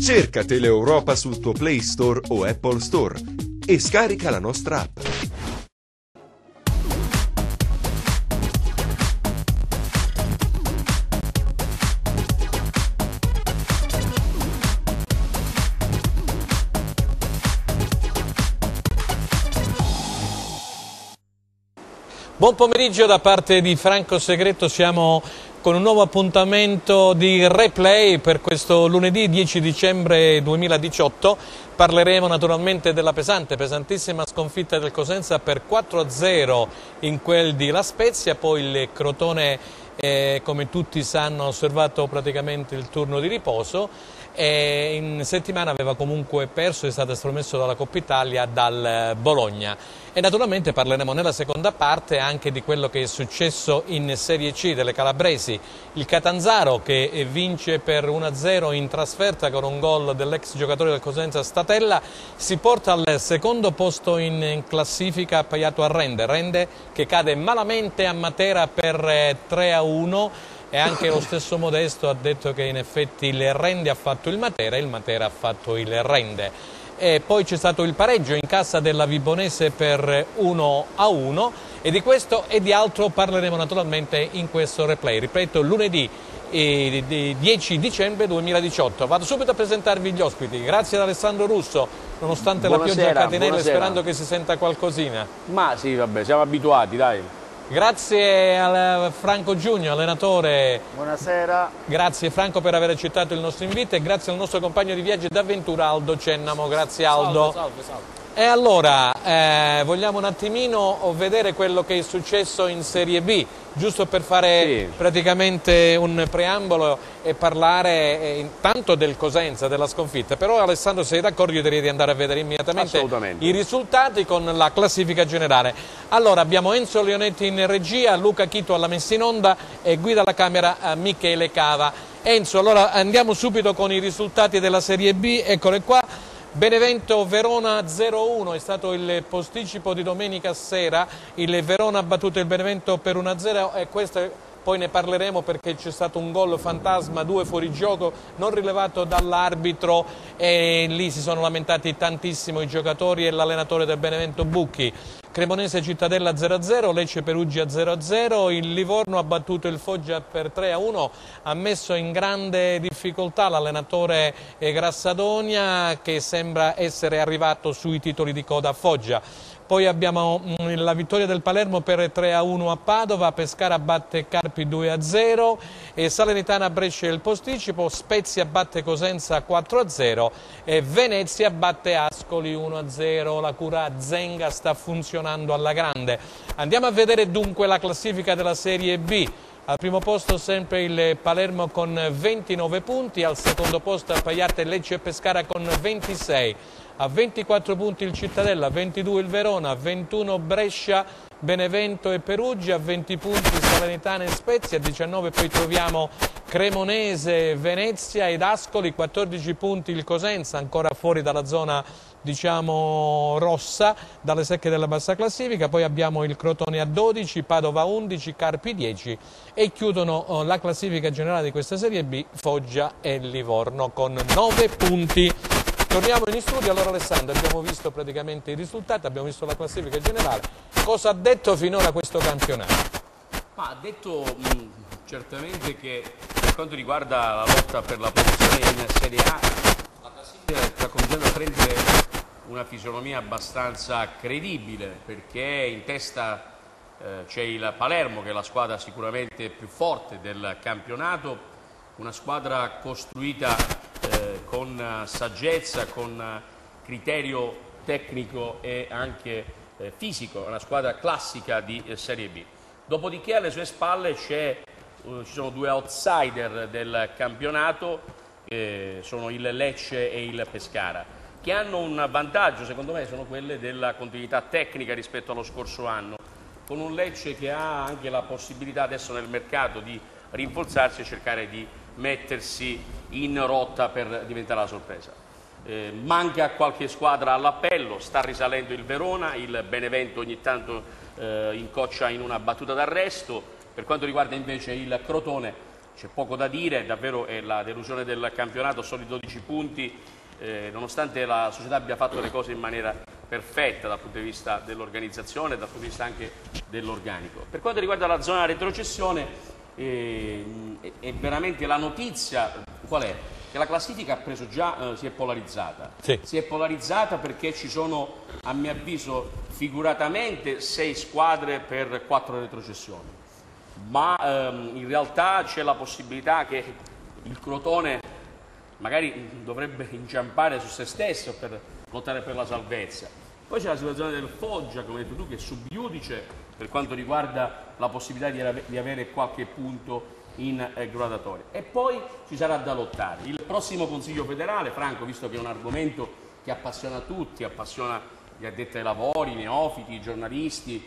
Cerca Teleeuropa sul tuo Play Store o Apple Store e scarica la nostra app. Buon pomeriggio da parte di Franco Segretto, siamo con un nuovo appuntamento di replay per questo lunedì 10 dicembre 2018. Parleremo naturalmente della pesantissima sconfitta del Cosenza per 4-0 in quel di La Spezia, poi il Crotone come tutti sanno ha osservato praticamente il turno di riposo e in settimana aveva comunque perso, è stato estromesso dalla Coppa Italia dal Bologna. E naturalmente parleremo nella seconda parte anche di quello che è successo in Serie C delle Calabresi. Il Catanzaro che vince per 1-0 in trasferta con un gol dell'ex giocatore del Cosenza Statella si porta al secondo posto in classifica appaiato a Rende che cade malamente a Matera per 3-1. E anche lo stesso Modesto ha detto che in effetti il Rende ha fatto il Matera ha fatto il Rende. E poi c'è stato il pareggio in casa della Vibonese per 1-1 e di questo e di altro parleremo naturalmente in questo replay. Ripeto, lunedì 10 dicembre 2018. Vado subito a presentarvi gli ospiti. Grazie ad Alessandro Russo, nonostante la pioggia a catenelle, sperando che si senta qualcosina. Ma sì, vabbè, siamo abituati, dai. Grazie a Franco Giugno, allenatore. Buonasera. Grazie Franco per aver accettato il nostro invito e grazie al nostro compagno di viaggio e d'avventura Aldo Cennamo. Grazie Aldo. Salve. E allora, vogliamo un attimino vedere quello che è successo in Serie B, giusto per fare praticamente un preambolo e parlare intanto del Cosenza, della sconfitta. Però Alessandro, se sei d'accordo, io direi di andare a vedere immediatamente i risultati con la classifica generale. Allora, abbiamo Enzo Leonetti in regia, Luca Chito alla messa in onda e guida alla camera Michele Cava. Enzo, allora andiamo subito con i risultati della Serie B, eccole qua. Benevento Verona 0-1 è stato il posticipo di domenica sera, il Verona ha battuto il Benevento per 1-0 e questo poi ne parleremo perché c'è stato un gol fantasma, 2 fuorigioco non rilevato dall'arbitro e lì si sono lamentati tantissimo i giocatori e l'allenatore del Benevento Bucchi. Cremonese Cittadella 0-0, Lecce Perugia 0-0, il Livorno ha battuto il Foggia per 3-1, ha messo in grande difficoltà l'allenatore Grassadonia che sembra essere arrivato sui titoli di coda a Foggia. Poi abbiamo la vittoria del Palermo per 3-1 a Padova, Pescara batte Carpi 2-0, e Salernitana Brescia il posticipo, Spezia batte Cosenza 4-0 e Venezia batte Ascoli 1-0. La cura Zenga sta funzionando alla grande. Andiamo a vedere dunque la classifica della Serie B. Al primo posto sempre il Palermo con 29 punti, al secondo posto appaiate Lecce e Pescara con 26. A 24 punti il Cittadella, 22 il Verona, 21 Brescia, Benevento e Perugia, 20 punti Salernitana e Spezia, 19 poi troviamo Cremonese, Venezia ed Ascoli, 14 punti il Cosenza, ancora fuori dalla zona diciamo rossa, dalle secche della bassa classifica, poi abbiamo il Crotone a 12, Padova 11, Carpi 10 e chiudono la classifica generale di questa Serie B Foggia e Livorno con 9 punti. Torniamo in studio, allora Alessandro, abbiamo visto praticamente i risultati, abbiamo visto la classifica generale. Cosa ha detto finora questo campionato? Ma ha detto certamente che per quanto riguarda la lotta per la promozione in Serie A, la classifica sta cominciando a prendere una fisionomia abbastanza credibile, perché in testa c'è il Palermo, che è la squadra sicuramente più forte del campionato, una squadra costruita con saggezza, con criterio tecnico e anche fisico, una squadra classica di Serie B. Dopodiché alle sue spalle ci sono 2 outsider del campionato, sono il Lecce e il Pescara, che hanno un vantaggio, secondo me, sono quelle della continuità tecnica rispetto allo scorso anno, con un Lecce che ha anche la possibilità adesso nel mercato di rinforzarsi e cercare di mettersi in rotta per diventare la sorpresa. Manca qualche squadra all'appello, sta risalendo il Verona, il Benevento ogni tanto incoccia in una battuta d'arresto. Per quanto riguarda invece il Crotone, c'è poco da dire, davvero è la delusione del campionato, soli 12 punti, nonostante la società abbia fatto le cose in maniera perfetta dal punto di vista dell'organizzazione e dal punto di vista anche dell'organico. Per quanto riguarda la zona retrocessione, è veramente la notizia qual è? Che la classifica ha preso già, si è polarizzata. Sì. Si è polarizzata perché ci sono, a mio avviso, figuratamente 6 squadre per 4 retrocessioni. Ma in realtà c'è la possibilità che il Crotone magari dovrebbe inciampare su se stesso per lottare per la salvezza. Poi c'è la situazione del Foggia, come hai detto tu, che è sub iudice per quanto riguarda la possibilità di avere qualche punto in gradatoria. E poi ci sarà da lottare. Il prossimo Consiglio federale, Franco, visto che è un argomento che appassiona tutti, appassiona gli addetti ai lavori, i neofiti, i giornalisti,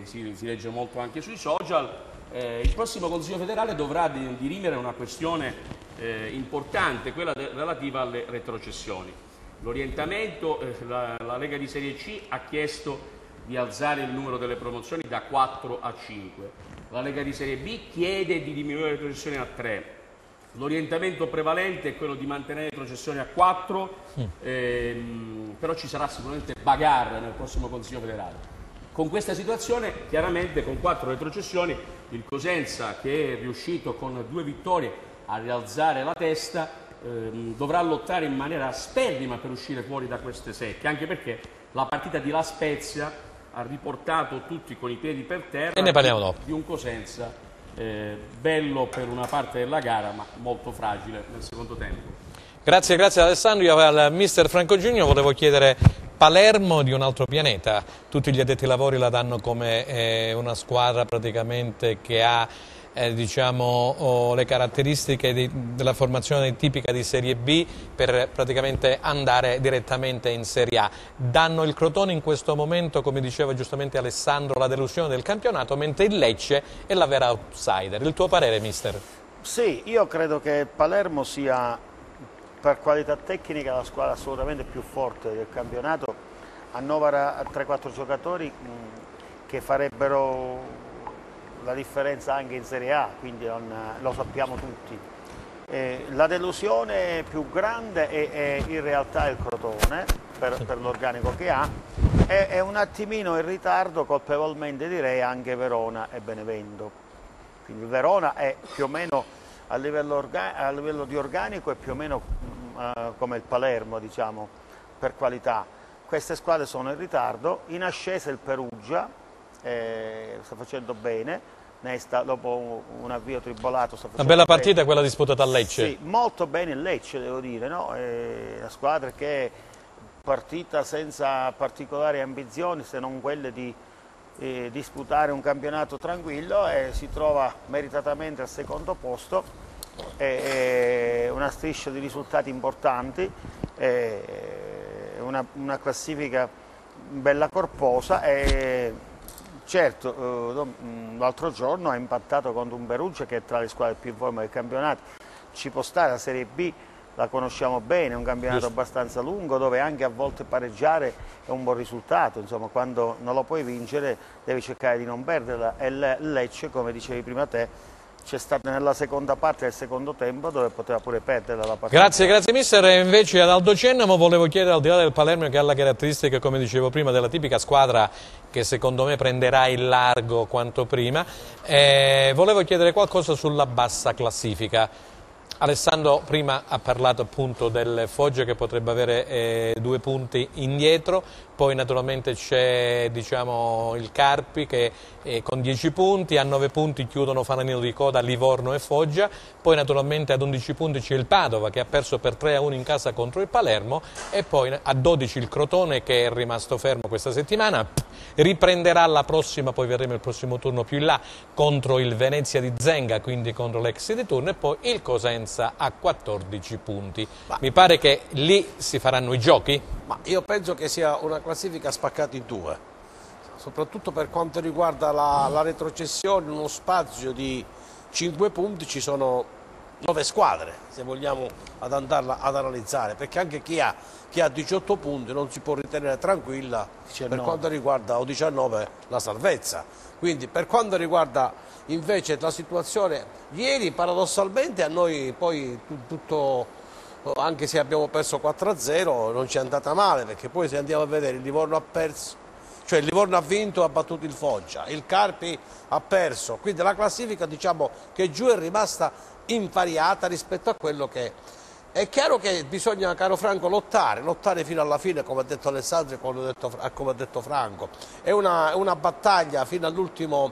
si legge molto anche sui social, il prossimo Consiglio federale dovrà dirimere una questione importante, quella relativa alle retrocessioni. L'orientamento, la Lega di Serie C ha chiesto di alzare il numero delle promozioni da 4 a 5. La Lega di Serie B chiede di diminuire le retrocessioni a 3. L'orientamento prevalente è quello di mantenere le retrocessioni a 4, però ci sarà sicuramente bagarre nel prossimo Consiglio federale. Con questa situazione, chiaramente con 4 retrocessioni, il Cosenza, che è riuscito con 2 vittorie a rialzare la testa, dovrà lottare in maniera sperrima per uscire fuori da queste secche, anche perché la partita di La Spezia ha riportato tutti con i piedi per terra e ne parliamo dopo. Di un Cosenza bello per una parte della gara, ma molto fragile nel secondo tempo. Grazie Alessandro. Io al mister Franco Giugno volevo chiedere Palermo di un altro pianeta. Tutti gli addetti ai lavori la danno come una squadra praticamente che ha diciamo, le caratteristiche della formazione tipica di Serie B per praticamente andare direttamente in Serie A. Danno il Crotone in questo momento, come diceva giustamente Alessandro, la delusione del campionato, mentre il Lecce è la vera outsider. Il tuo parere, mister? Sì, io credo che Palermo sia per qualità tecnica la squadra assolutamente più forte del campionato. Annovera 3-4 giocatori che farebbero la differenza anche in Serie A, quindi lo sappiamo tutti. La delusione più grande è in realtà il Crotone, per l'organico che ha, è un attimino in ritardo, colpevolmente direi, anche Verona e Benevento. Quindi Verona è più o meno a livello di organico è più o meno come il Palermo, diciamo, per qualità. Queste squadre sono in ritardo. In ascesa il Perugia sta facendo bene, dopo un avvio tribolato sta facendo una bella bene. partita quella disputata a Lecce. Sì, molto bene il Lecce, devo dire, no? Una squadra che è partita senza particolari ambizioni, se non quelle di disputare un campionato tranquillo, e si trova meritatamente al secondo posto, una striscia di risultati importanti, una classifica bella corposa. Certo, l'altro giorno ha impattato contro un Perugia che è tra le squadre più in forma del campionato. Ci può stare, la Serie B la conosciamo bene, è un campionato abbastanza lungo dove anche a volte pareggiare è un buon risultato, insomma quando non lo puoi vincere devi cercare di non perderla, e il Lecce, come dicevi prima te, c'è stato nella seconda parte del secondo tempo dove poteva pure perderla la partita. Grazie mister. E invece ad Aldo Cennamo volevo chiedere, al di là del Palermo, che ha la caratteristica, come dicevo prima, della tipica squadra che secondo me prenderà il largo quanto prima, volevo chiedere qualcosa sulla bassa classifica. Alessandro prima ha parlato appunto del Foggia che potrebbe avere 2 punti indietro, poi naturalmente c'è, diciamo, il Carpi che con 10 punti, a 9 punti chiudono fanalino di coda Livorno e Foggia, poi naturalmente ad 11 punti c'è il Padova che ha perso per 3-1 in casa contro il Palermo, e poi a 12 il Crotone che è rimasto fermo questa settimana, riprenderà la prossima, poi vedremo il prossimo turno più in là, contro il Venezia di Zenga, quindi contro l'ex di turno, e poi il Cosenza a 14 punti. Mi pare che lì si faranno i giochi? Ma io penso che sia una classifica spaccata in 2, soprattutto per quanto riguarda la retrocessione. In uno spazio di 5 punti ci sono 9 squadre, se vogliamo andarla ad analizzare, perché anche chi ha 18 punti non si può ritenere tranquilla 19. Per quanto riguarda, o 19, la salvezza. Quindi per quanto riguarda Invece la situazione ieri paradossalmente a noi poi tutto, anche se abbiamo perso 4-0, non ci è andata male, perché poi se andiamo a vedere il Livorno ha perso, cioè il Livorno ha vinto e ha battuto il Foggia, il Carpi ha perso, quindi la classifica diciamo che giù è rimasta invariata rispetto a quello che è. È chiaro che bisogna, caro Franco, lottare fino alla fine, come ha detto Alessandro e come ha detto Franco. È una battaglia fino all'ultima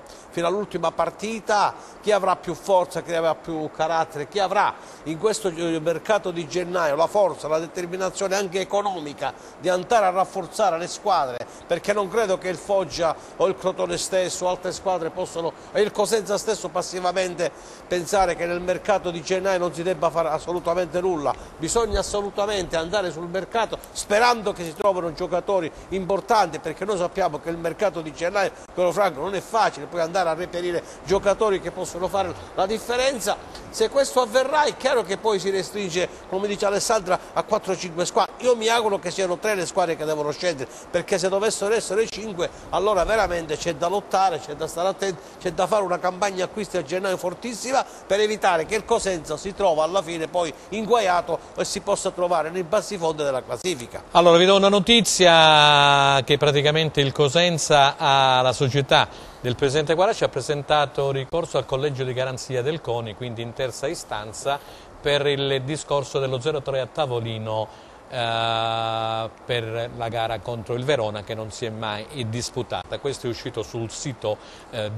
partita, chi avrà più forza, chi avrà più carattere, chi avrà in questo mercato di gennaio la forza, la determinazione anche economica di andare a rafforzare le squadre, perché non credo che il Foggia o il Crotone stesso o altre squadre possano, e il Cosenza stesso passivamente, pensare che nel mercato di gennaio non si debba fare assolutamente nulla. Bisogna assolutamente andare sul mercato sperando che si trovino giocatori importanti, perché noi sappiamo che il mercato di gennaio, quello Franco, non è facile, poi andare a reperire giocatori che possono fare la differenza. Se questo avverrà è chiaro che poi si restringe, come dice Alessandra, a 4-5 squadre. Io mi auguro che siano 3 le squadre che devono scendere, perché se dovessero essere 5 allora veramente c'è da lottare, c'è da stare attenti, c'è da fare una campagna acquisti a gennaio fortissima per evitare che il Cosenza si trova alla fine poi inguaiato e si possa trovare nei bassi fondi della classifica. Allora vi do una notizia, che praticamente il Cosenza, alla società del presidente Guaracci, ha presentato ricorso al collegio di garanzia del CONI, quindi in terza istanza, per il discorso dello 0-3 a tavolino per la gara contro il Verona, che non si è mai disputata. Questo è uscito sul sito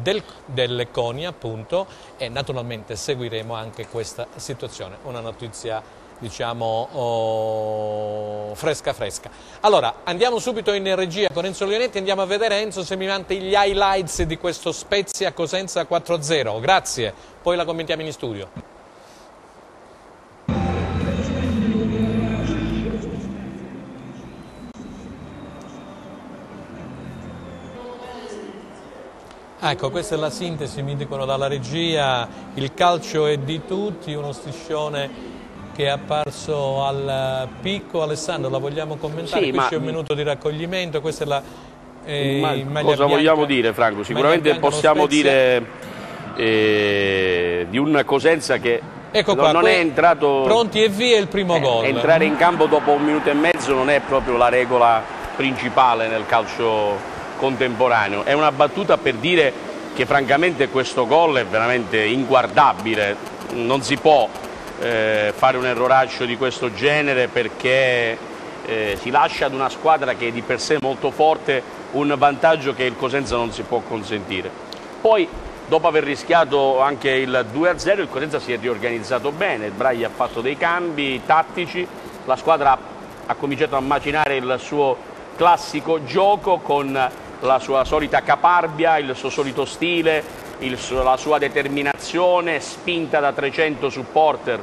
del CONI, appunto, e naturalmente seguiremo anche questa situazione. Una notizia, diciamo, fresca fresca. Allora, andiamo subito in regia con Enzo Leonetti, andiamo a vedere, Enzo, se mi manda gli highlights di questo Spezia Cosenza 4-0. Grazie, poi la commentiamo in studio. Ecco, questa è la sintesi, mi dicono dalla regia, il calcio è di tutti, uno striscione che è apparso al picco. Alessandro, la vogliamo commentare? Sì, qui c'è un minuto di raccoglimento, questa è la cosa vogliamo dire, Franco? Sicuramente possiamo dire di un Cosenza che ecco qua, non è entrato... Pronti e via il primo gol. Entrare in campo dopo 1 minuto e mezzo non è proprio la regola principale nel calcio contemporaneo. È una battuta per dire che francamente questo gol è veramente inguardabile, non si può fare un erroraccio di questo genere, perché si lascia ad una squadra che è di per sé molto forte un vantaggio che il Cosenza non si può consentire. Poi, dopo aver rischiato anche il 2-0, il Cosenza si è riorganizzato bene, il Braglia ha fatto dei cambi tattici, la squadra ha cominciato a macinare il suo classico gioco con la sua solita caparbia, il suo solito stile, la sua determinazione, spinta da 300 supporter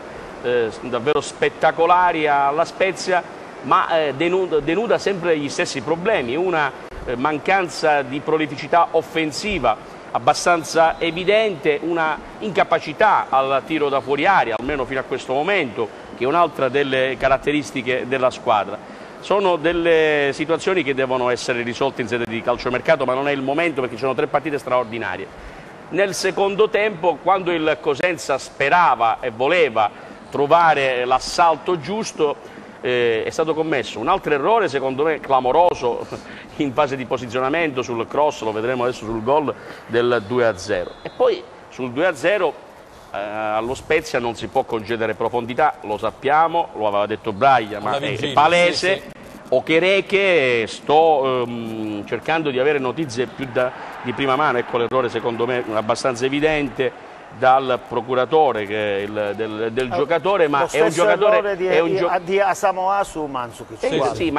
davvero spettacolari alla Spezia, ma denuda sempre gli stessi problemi, una mancanza di prolificità offensiva abbastanza evidente, una incapacità al tiro da fuori area, almeno fino a questo momento, che è un'altra delle caratteristiche della squadra. Sono delle situazioni che devono essere risolte in sede di calciomercato, ma non è il momento, perché ci sono 3 partite straordinarie. Nel secondo tempo, quando il Cosenza sperava e voleva trovare l'assalto giusto, è stato commesso un altro errore, secondo me clamoroso, in fase di posizionamento sul cross, lo vedremo adesso sul gol del 2-0. E poi sul 2-0 allo Spezia non si può concedere profondità, lo sappiamo, lo aveva detto Braglia, ma è palese. Sì. Okereke, sto cercando di avere notizie più di prima mano, ecco l'errore secondo me abbastanza evidente dal procuratore del giocatore, ma è un giocatore di Asamoah su Mandzukic. Sì,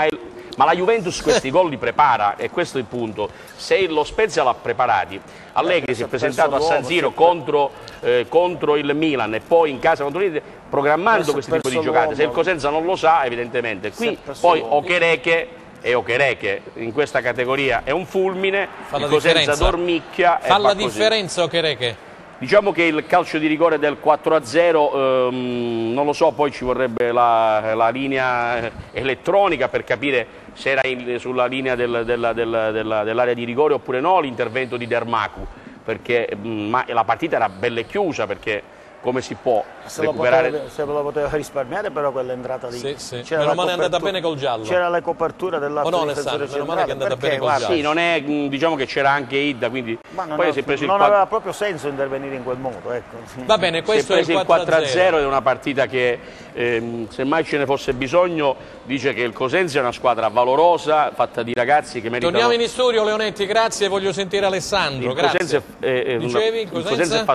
ma la Juventus questi gol li prepara, e questo è il punto. Se lo Spezia l'ha preparati, Allegri si è presentato a San Siro contro il Milan e poi in casa contro l'Inter, programmando questo tipo di giocate. Se il Cosenza non lo sa, evidentemente qui poi Okereke in questa categoria è un fulmine, il Cosenza dormicchia e fa la differenza Okereke. Diciamo che il calcio di rigore del 4-0, non lo so, poi ci vorrebbe la linea elettronica per capire se era sulla linea dell'area di rigore oppure no, l'intervento di Dermaku. perché ma la partita era bella e chiusa, perché come si può recuperare? Se lo poteva risparmiare però quell'entrata lì. Sì. Meno male è andata bene col giallo. C'era la copertura dell'altro difensore meno male che è andata bene col giallo. Sì, non è, diciamo che c'era anche Idda, quindi poi si è preso non aveva proprio senso intervenire in quel modo. Ecco. Va bene, questo è il 4-0, è una partita che se mai ce ne fosse bisogno dice che il Cosenza è una squadra valorosa, fatta di ragazzi che meritano. Torniamo in studio, Leonetti, grazie, voglio sentire Alessandro. Il Cosenza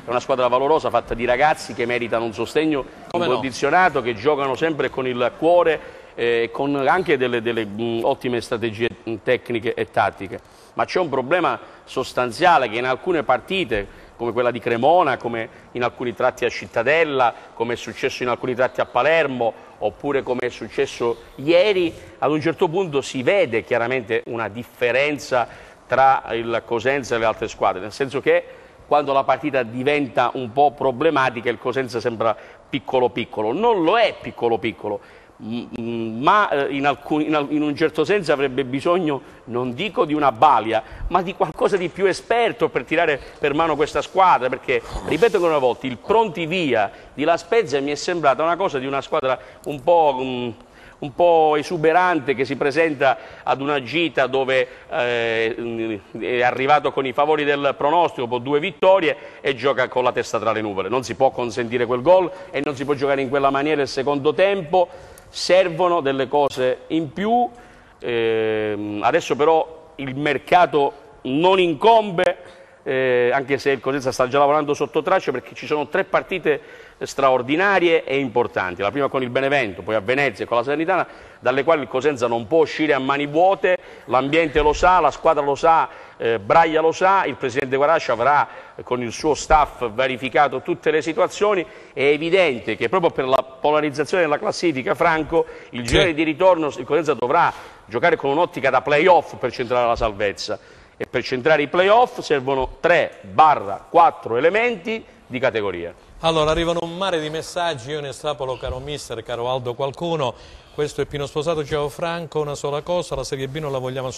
è una squadra valorosa, fatta di ragazzi che meritano un sostegno incondizionato, che giocano sempre con il cuore, con anche delle ottime strategie tecniche e tattiche. Ma c'è un problema sostanziale che in alcune partite, come quella di Cremona, come in alcuni tratti a Cittadella, come è successo in alcuni tratti a Palermo, oppure come è successo ieri, ad un certo punto si vede chiaramente una differenza tra il Cosenza e le altre squadre, nel senso che quando la partita diventa un po' problematica il Cosenza sembra piccolo piccolo, non lo è piccolo piccolo, ma in un certo senso avrebbe bisogno, non dico di una balia, ma di qualcosa di più esperto per tirare per mano questa squadra, perché, ripeto ancora una volta, il pronti via di La Spezia mi è sembrata una cosa di una squadra un po' esuberante, che si presenta ad una gita dove è arrivato con i favori del pronostico, dopo 2 vittorie, e gioca con la testa tra le nuvole. Non si può consentire quel gol e non si può giocare in quella maniera il secondo tempo. Servono delle cose in più. Adesso però il mercato non incombe, anche se il Cosenza sta già lavorando sotto traccia, perché ci sono 3 partite straordinarie e importanti, la prima con il Benevento, poi a Venezia e con la Salernitana, dalle quali il Cosenza non può uscire a mani vuote. L'ambiente lo sa, la squadra lo sa, Braglia lo sa, il presidente Guarascia avrà con il suo staff verificato tutte le situazioni. È evidente che proprio per la polarizzazione della classifica, Franco, il girone di ritorno il Cosenza dovrà giocare con un'ottica da play-off per centrare la salvezza, e per centrare i play-off servono 3-4 elementi di categoria. Allora, arrivano un mare di messaggi, io ne estrapolo, caro mister, caro Aldo qualcuno. Questo è Pino Sposato, ciao Franco, una sola cosa, la Serie B non la vogliamo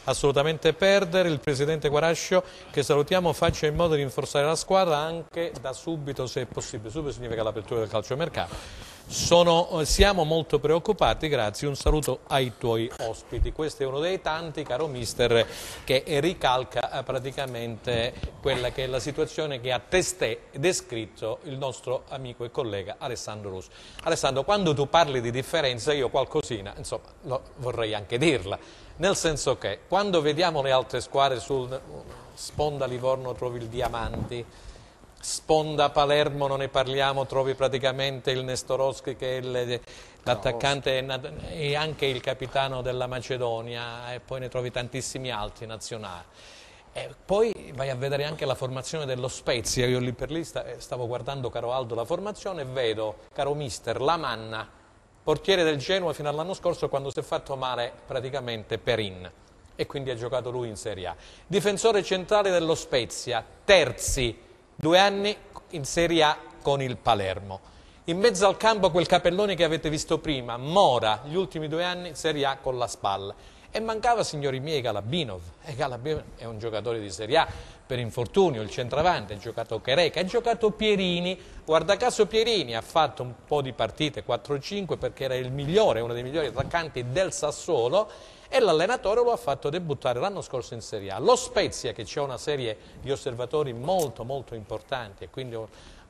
assolutamente perdere. Il presidente Guarascio, che salutiamo, faccia in modo di rinforzare la squadra anche da subito, se è possibile. Subito significa l'apertura del calciomercato. Siamo molto preoccupati, grazie, un saluto ai tuoi ospiti. Questo è uno dei tanti, caro mister, che ricalca praticamente quella che è la situazione che ha testé descritto il nostro amico e collega Alessandro Russo. Alessandro, quando tu parli di differenza, io qualcosina, insomma, vorrei anche dirla, nel senso che quando vediamo le altre squadre sul sponda Livorno trovi il Diamanti, sponda Palermo non ne parliamo, trovi praticamente il Nestorowski che è l'attaccante e anche il capitano della Macedonia, e poi ne trovi tantissimi altri nazionali. E poi vai a vedere anche la formazione dello Spezia. Io lì per lì stavo guardando, caro Aldo, la formazione, e vedo, caro mister, Lamanna, portiere del Genoa fino all'anno scorso, quando si è fatto male praticamente Perin, e quindi ha giocato lui in Serie A. Difensore centrale dello Spezia, Terzi, 2 anni in Serie A con il Palermo. In mezzo al campo quel capellone che avete visto prima, Mora, gli ultimi 2 anni in Serie A con la Spalla. E mancava, signori miei, Galabinov. E Galabinov è un giocatore di Serie A per infortunio, il centravanti, ha giocato Chereca, ha giocato Pierini. Guarda caso Pierini ha fatto un po' di partite, 4-5, perché era il migliore, uno dei migliori attaccanti del Sassuolo, e l'allenatore lo ha fatto debuttare l'anno scorso in Serie A. Lo Spezia, che c'è una serie di osservatori molto molto importanti e quindi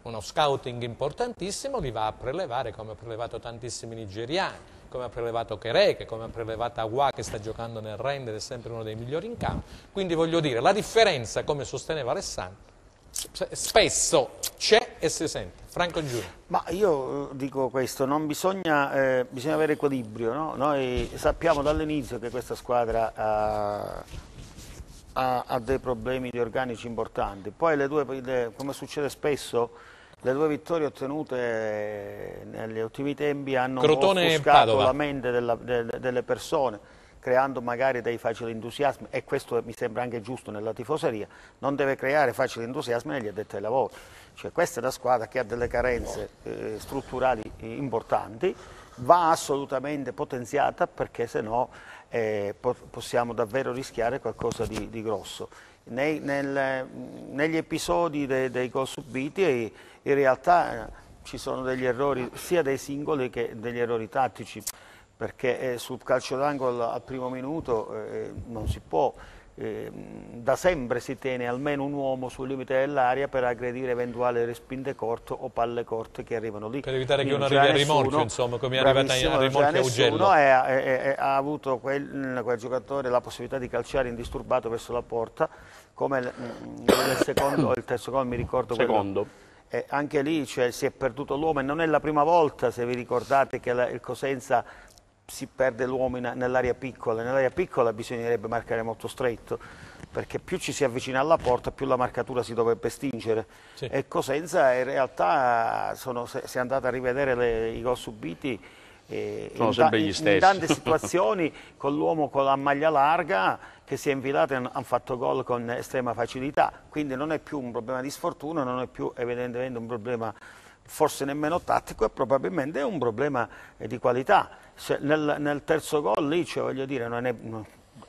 uno scouting importantissimo, li va a prelevare, come ha prelevato tantissimi nigeriani, come ha prelevato Chereca, come ha prelevato Aguà, che sta giocando nel Rennes ed è sempre uno dei migliori in campo. Quindi voglio dire, la differenza, come sosteneva Alessandro, spesso c'è e si sente. Franco Giulia. Ma io dico questo, non bisogna avere equilibrio, no? Noi sappiamo dall'inizio che questa squadra ha dei problemi di organici importanti, poi come succede spesso, le 2 vittorie ottenute negli ultimi tempi hanno offuscato la mente delle persone, creando magari dei facili entusiasmi, e questo mi sembra anche giusto nella tifoseria, non deve creare facili entusiasmi negli addetti ai lavori. Cioè, questa è una squadra che ha delle carenze strutturali importanti, va assolutamente potenziata, perché se no possiamo davvero rischiare qualcosa di grosso. negli episodi dei gol subiti in realtà ci sono degli errori sia dei singoli che degli errori tattici, perché sul calcio d'angolo al primo minuto non si può, da sempre si tiene almeno un uomo sul limite dell'area per aggredire eventuali respinte corte o palle corte che arrivano lì. Per evitare che uno arrivi a rimorchio, insomma, come è arrivata a rimorchio a Augello. Ha avuto quel giocatore la possibilità di calciare indisturbato verso la porta, come nel secondo o il terzo gol, mi ricordo. Secondo. Anche lì si è perduto l'uomo, e non è la prima volta, se vi ricordate, che il Cosenza si perde l'uomo nell'area piccola. Nell'area piccola bisognerebbe marcare molto stretto, perché più ci si avvicina alla porta più la marcatura si dovrebbe stingere. Sì. E Cosenza in realtà, se è andata a rivedere i gol subiti, sono sempre gli stessi. In tante situazioni con l'uomo con la maglia larga che si è infilato e hanno fatto gol con estrema facilità, quindi non è più un problema di sfortuna, non è più evidentemente un problema forse nemmeno tattico, e probabilmente è un problema di qualità. Nel terzo gol lì, voglio dire,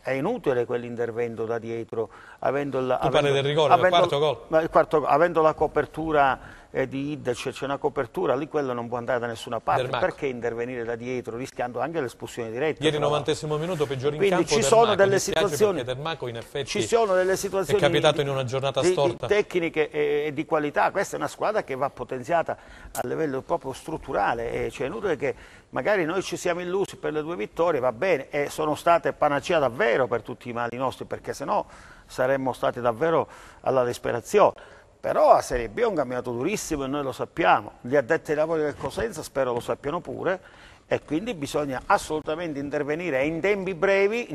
è inutile quell'intervento da dietro, avendo del rigore, del quarto gol. Avendo la copertura di Idec, c'è una copertura lì, quello non può andare da nessuna parte. Perché intervenire da dietro rischiando anche l'espulsione diretta? Ieri 90° minuto peggiore in quindi campo. Ci sono delle situazioni, Dermaco in effetti ci sono delle situazioni è capitato in una giornata storta, di tecniche e di qualità. Questa è una squadra che va potenziata a livello proprio strutturale, cioè è inutile che magari noi ci siamo illusi per le 2 vittorie, va bene, e sono state panacea davvero per tutti i mali nostri, perché sennò saremmo stati davvero alla disperazione. Però la Serie B è un campionato durissimo e noi lo sappiamo, gli addetti ai lavori del Cosenza spero lo sappiano pure, e quindi bisogna assolutamente intervenire in tempi brevi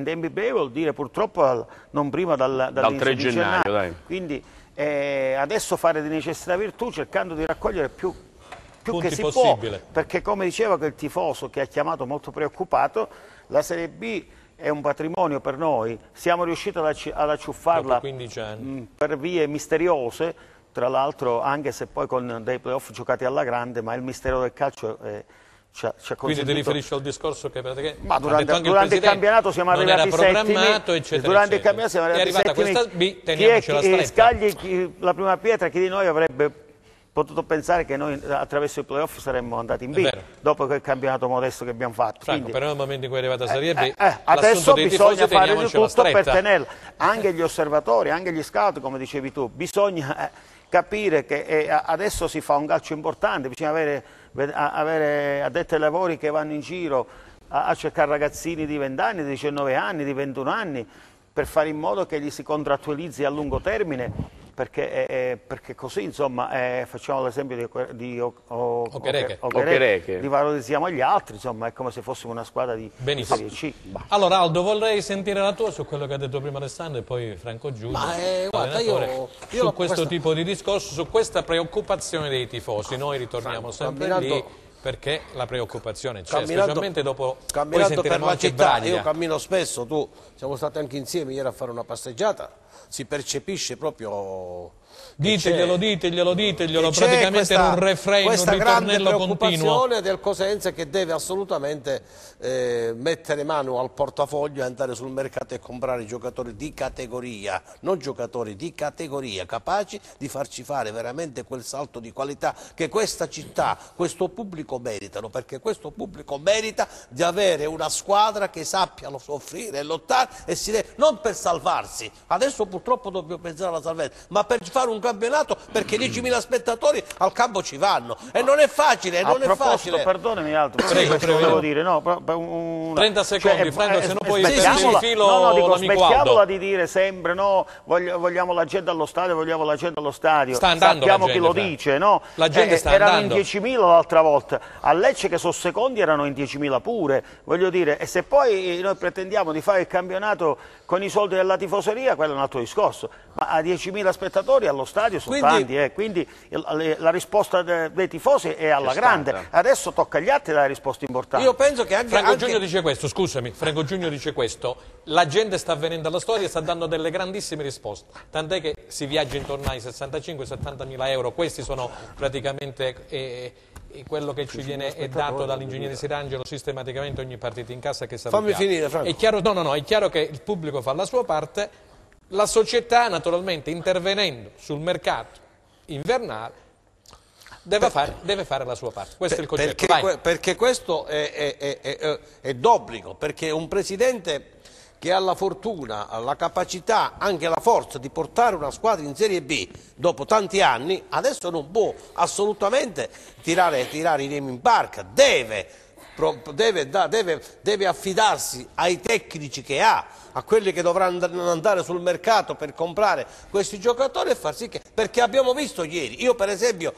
vuol dire purtroppo non prima dal 3 gennaio. Dai. Quindi adesso fare di necessità virtù, cercando di raccogliere più che si possibile. può, perché come diceva quel tifoso che ha chiamato molto preoccupato, la Serie B è un patrimonio per noi, siamo riusciti ad acciuffarla per vie misteriose, tra l'altro anche se poi con dei playoff giocati alla grande, ma il mistero del calcio ci ha consentito... Quindi ti riferisci al discorso che durante il campionato siamo arrivati settimi, durante il campionato siamo arrivati settimi, questa B, teniamocela stretta. Scagli la prima pietra, chi di noi avrebbe potuto pensare che noi attraverso i playoff saremmo andati in B dopo quel campionato modesto che abbiamo fatto. Franco, però nel momento in cui è arrivata la Serie B, adesso bisogna fare di tutto stretta per tenerla. Anche gli osservatori, anche gli scout, come dicevi tu, bisogna capire che adesso si fa un calcio importante, bisogna avere addetti ai lavori che vanno in giro a cercare ragazzini di 20 anni, di 19 anni, di 21 anni, per fare in modo che li si contrattualizzi a lungo termine, perché così insomma facciamo l'esempio di Okereke, li valorizziamo agli altri, insomma è come se fossimo una squadra di Serie C. Allora Aldo, vorrei sentire la tua su quello che ha detto prima Alessandro e poi Franco Giulio, su questo tipo di discorso, su questa preoccupazione dei tifosi. Noi ritorniamo sempre lì, perché la preoccupazione c'è, specialmente dopo poi sentiremo anche Braglia. Io cammino spesso, siamo stati anche insieme ieri a fare una passeggiata, si percepisce proprio... Diteglielo, praticamente era un refrain, un ritornello continuo. Del Cosenza, che deve assolutamente mettere mano al portafoglio e andare sul mercato e comprare giocatori di categoria, non giocatori di categoria, capaci di farci fare veramente quel salto di qualità che questa città, questo pubblico meritano, perché questo pubblico merita di avere una squadra che sappiano soffrire e lottare, e non per salvarsi, adesso purtroppo dobbiamo pensare alla salvezza, ma per fare un campionato, perché 10.000 spettatori al campo ci vanno e non è facile, non è facile. Perdonami Aldo, prego. dire, no, 30 secondi, Franco, se no poi smettiamola di dire sempre no, vogliamo la gente allo stadio, sappiamo chi lo dice, no? La gente sta erano andando. in 10.000 l'altra volta, a Lecce che sono secondi erano in 10.000 pure, voglio dire, e se poi noi pretendiamo di fare il campionato con i soldi della tifoseria, quello è un altro discorso, ma a 10.000 spettatori allo stadio sono tanti, quindi la risposta dei tifosi è alla grande. Adesso tocca agli altri dare risposte importanti. Io penso che Franco Giugno dice questo, scusami, Franco Giugno dice questo, la gente sta venendo alla storia e sta dando delle grandissime risposte, tant'è che si viaggia intorno ai 65-70 mila euro, questi sono praticamente quello che ci viene dato dall'ingegnere Sirangelo sistematicamente ogni partita in casa che salutiamo. Fammi finire, Franco. È chiaro, è chiaro che il pubblico fa la sua parte. La società, naturalmente, intervenendo sul mercato invernale, deve fare la sua parte. Questo è il concetto. Perché questo è d'obbligo, perché un presidente che ha la fortuna, la capacità, anche la forza di portare una squadra in Serie B dopo tanti anni, adesso non può assolutamente tirare i remi in barca, deve affidarsi ai tecnici che ha, a quelli che dovranno andare sul mercato per comprare questi giocatori e far sì che, perché abbiamo visto ieri, io per esempio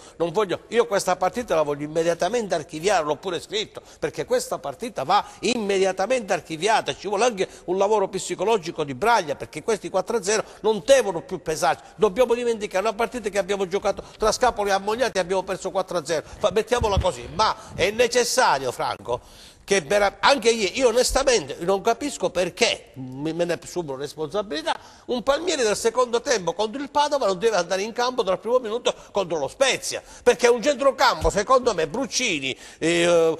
io questa partita la voglio immediatamente archiviare, l'ho pure scritto, perché questa partita va immediatamente archiviata, ci vuole anche un lavoro psicologico di Braglia, perché questi 4-0 non devono più pesarci, dobbiamo dimenticare una partita che abbiamo giocato tra Scapoli e Ammogliati e abbiamo perso 4-0, mettiamola così, ma è necessario, Franco, che anche io onestamente non capisco perché, me ne assumo responsabilità, un Palmieri del secondo tempo contro il Padova non deve andare in campo dal primo minuto contro lo Spezia, perché un centrocampo secondo me Bruccini e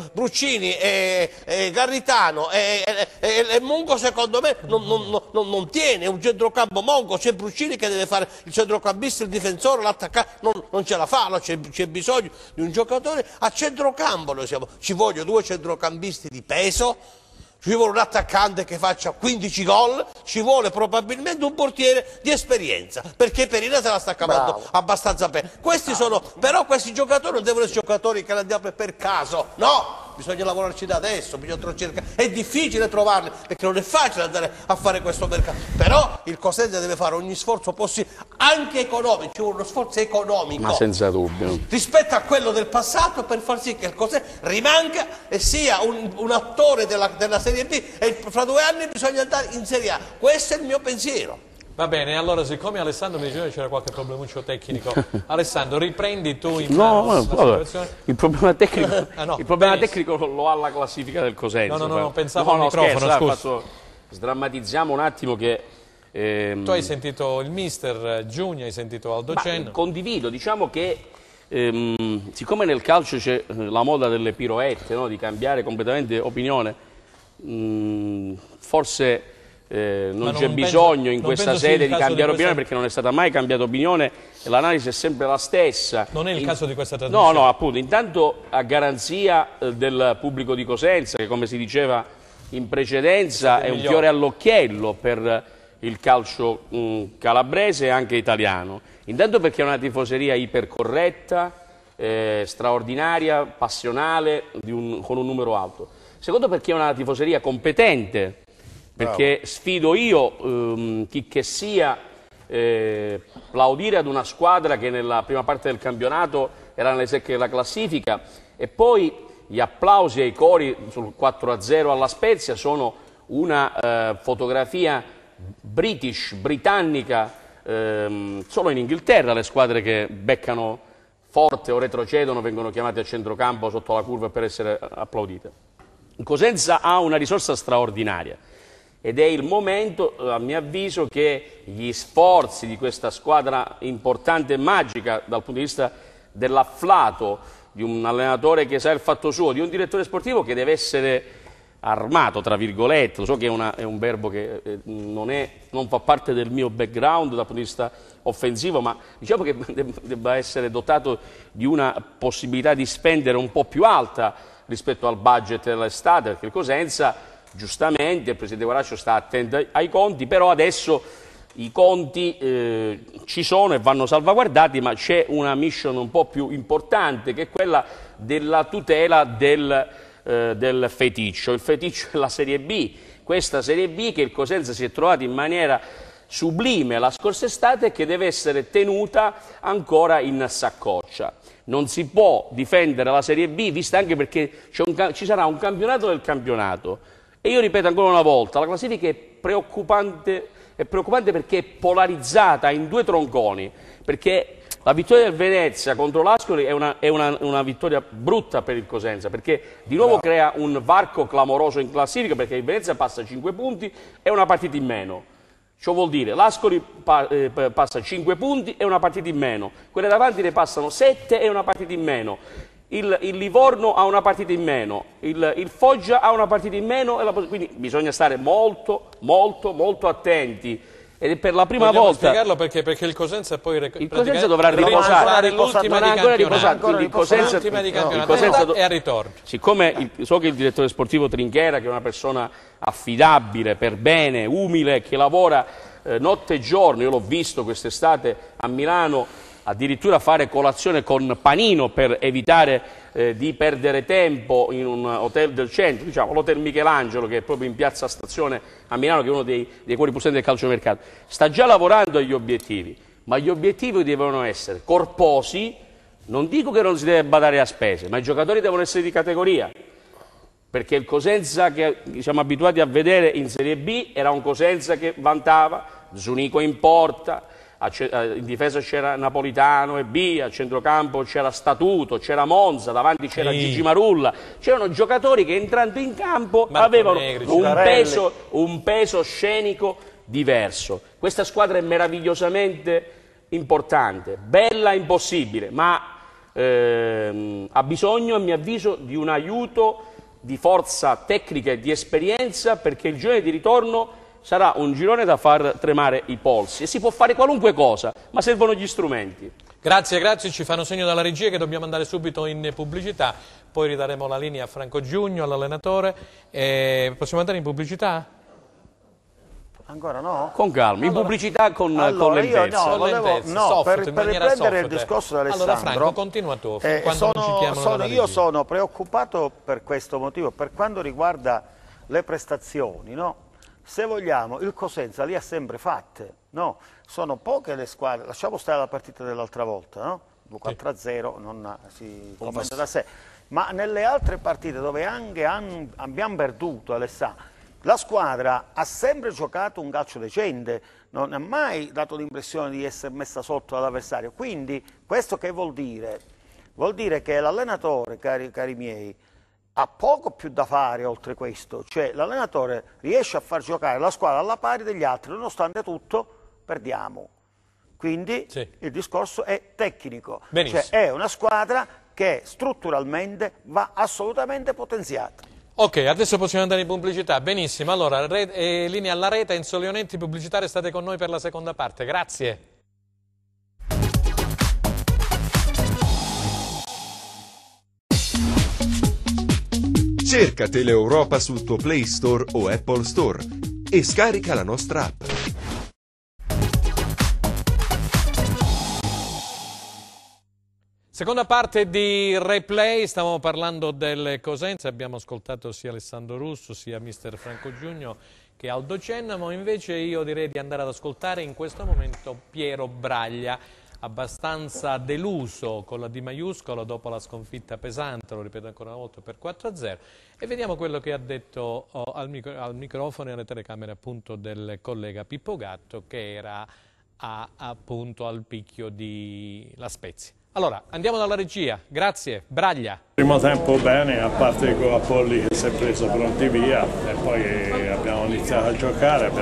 Garritano e Monco secondo me non tiene, un centrocampo Monco, c'è Bruccini che deve fare il centrocampista, il difensore, l'attaccante, non ce la fa, no? C'è bisogno di un giocatore a centrocampo, ci vogliono due centrocampisti di peso, ci vuole un attaccante che faccia 15 gol, ci vuole probabilmente un portiere di esperienza, perché Perina se la sta cavando abbastanza bene. Però questi giocatori non devono essere giocatori che andiamo per caso, no! Bisogna lavorarci da adesso, è difficile trovarli, perché non è facile andare a fare questo mercato, però il Cosenza deve fare ogni sforzo possibile, anche economico, ci vuole uno sforzo economico, ma senza dubbio, rispetto a quello del passato, per far sì che il Cosenza rimanga e sia un attore della Serie B, e fra 2 anni bisogna andare in Serie A. Questo è il mio pensiero. Va bene, allora siccome Alessandro mi diceva che c'era qualche problemuccio tecnico, Alessandro riprendi tu in mano la situazione. Il problema tecnico, no, il problema tecnico lo ha la classifica del Cosenza. No, pensavo al microfono, scusa. Sdrammatizziamo un attimo che... Tu hai sentito il mister Giugni, hai sentito Aldo Cenno. Condivido, diciamo che siccome nel calcio c'è la moda delle piroette, no? Di cambiare completamente opinione, forse... non c'è bisogno in questa sede di cambiare opinione, perché non è stata mai cambiata opinione e l'analisi è sempre la stessa. Non è il caso di questa trasmissione. No, appunto, intanto a garanzia del pubblico di Cosenza, che come si diceva in precedenza è un fiore all'occhiello per il calcio calabrese e anche italiano. Intanto perché è una tifoseria ipercorretta, straordinaria, passionale, con un numero alto. Secondo perché è una tifoseria competente, perché sfido io chi che sia applaudire ad una squadra che nella prima parte del campionato era nelle secche della classifica, e poi gli applausi e i cori sul 4-0 alla Spezia sono una fotografia britannica. Solo in Inghilterra le squadre che beccano forte o retrocedono vengono chiamate a centrocampo sotto la curva per essere applaudite. Cosenza ha una risorsa straordinaria ed è il momento, a mio avviso, che gli sforzi di questa squadra importante e magica dal punto di vista dell'afflato, di un allenatore che sa il fatto suo, di un direttore sportivo che deve essere armato, tra virgolette, lo so che è un verbo che non fa parte del mio background dal punto di vista offensivo, ma diciamo che debba essere dotato di una possibilità di spendere un po' più alta rispetto al budget dell'estate, perché il Cosenza, giustamente, il Presidente Guaraccio sta attento ai conti, però adesso i conti ci sono e vanno salvaguardati, ma c'è una mission un po' più importante, che è quella della tutela del feticcio. Il feticcio è la Serie B, questa Serie B che il Cosenza si è trovato in maniera sublime la scorsa estate e che deve essere tenuta ancora in saccoccia. Non si può difendere la Serie B, vista anche perché ci sarà un campionato del campionato. E io ripeto ancora una volta, la classifica è preoccupante perché è polarizzata in 2 tronconi, perché la vittoria del Venezia contro l'Ascoli è una vittoria brutta per il Cosenza, perché di nuovo crea un varco clamoroso in classifica, perché il Venezia passa 5 punti e una partita in meno. Ciò vuol dire l'Ascoli passa 5 punti e una partita in meno, quelle davanti ne passano 7 e una partita in meno. Il Livorno ha una partita in meno, il Foggia ha una partita in meno, quindi bisogna stare molto attenti e per la prima Vogliamo volta... spiegarlo perché il Cosenza poi... Il Cosenza dovrà riposare, l'ultima non ha ancora riposato, quindi l'ultima di campionato, è a ritorno. Siccome so che il direttore sportivo Trinchera, che è una persona affidabile, per bene, umile, che lavora notte e giorno, io l'ho visto quest'estate a Milano, addirittura fare colazione con panino per evitare di perdere tempo in un hotel del centro, diciamo l'hotel Michelangelo, che è proprio in piazza Stazione a Milano, che è uno dei cuori pulsanti del calciomercato. Sta già lavorando agli obiettivi, ma gli obiettivi devono essere corposi. Non dico che non si deve badare a spese, ma i giocatori devono essere di categoria, perché il Cosenza che siamo abituati a vedere in Serie B era un Cosenza che vantava Zunico in porta, in difesa c'era Napolitano e B, a centrocampo c'era Statuto, c'era Monza, davanti c'era Gigi Marulla, c'erano giocatori che entrando in campo avevano un peso scenico diverso. Questa squadra è meravigliosamente importante, bella impossibile, ma ha bisogno, a mio avviso, di un aiuto di forza tecnica e di esperienza, perché il girone di ritorno sarà un girone da far tremare i polsi e si può fare qualunque cosa, ma servono gli strumenti. Grazie, grazie, ci fanno segno dalla regia che dobbiamo andare subito in pubblicità, poi ridaremo la linea a Franco Giugno, all'allenatore. Possiamo andare in pubblicità? Ancora no? Con calma, in pubblicità con lentezza. Per riprendere il discorso di Alessandro, allora Franco, continua tu, quando non ci chiamano dalla regia. Io sono preoccupato per questo motivo, per quanto riguarda le prestazioni, no? Se vogliamo, il Cosenza li ha sempre fatte, no? Sono poche le squadre, lasciamo stare la partita dell'altra volta, no? 4-0 non si commenta da sé, ma nelle altre partite dove anche abbiamo perduto, Alessandro, la squadra ha sempre giocato un calcio decente, non ha mai dato l'impressione di essere messa sotto dall'avversario. Quindi questo che vuol dire? Vuol dire che l'allenatore, cari miei, ha poco più da fare oltre questo, cioè l'allenatore riesce a far giocare la squadra alla pari degli altri, nonostante tutto perdiamo. Quindi il discorso è tecnico, cioè è una squadra che strutturalmente va assolutamente potenziata. Ok, adesso possiamo andare in pubblicità, benissimo, allora linea alla rete, Enzo Leonetti, pubblicitario, state con noi per la seconda parte, grazie. Cerca Teleeuropa sul tuo Play Store o Apple Store e scarica la nostra app. Seconda parte di Replay, stavamo parlando del Cosenza, abbiamo ascoltato sia Alessandro Russo sia mister Franco Giugno che Aldo Cennamo, invece io direi di andare ad ascoltare in questo momento Piero Braglia, abbastanza deluso con la D maiuscola dopo la sconfitta pesante, lo ripeto ancora una volta, per 4-0, e vediamo quello che ha detto al microfono e alle telecamere appunto del collega Pippo Gatto, che era appunto al picchio di La Spezia. Allora, andiamo dalla regia, grazie, Braglia. Primo tempo bene, a parte il gol a Polli che si è preso pronti via e poi abbiamo iniziato a giocare,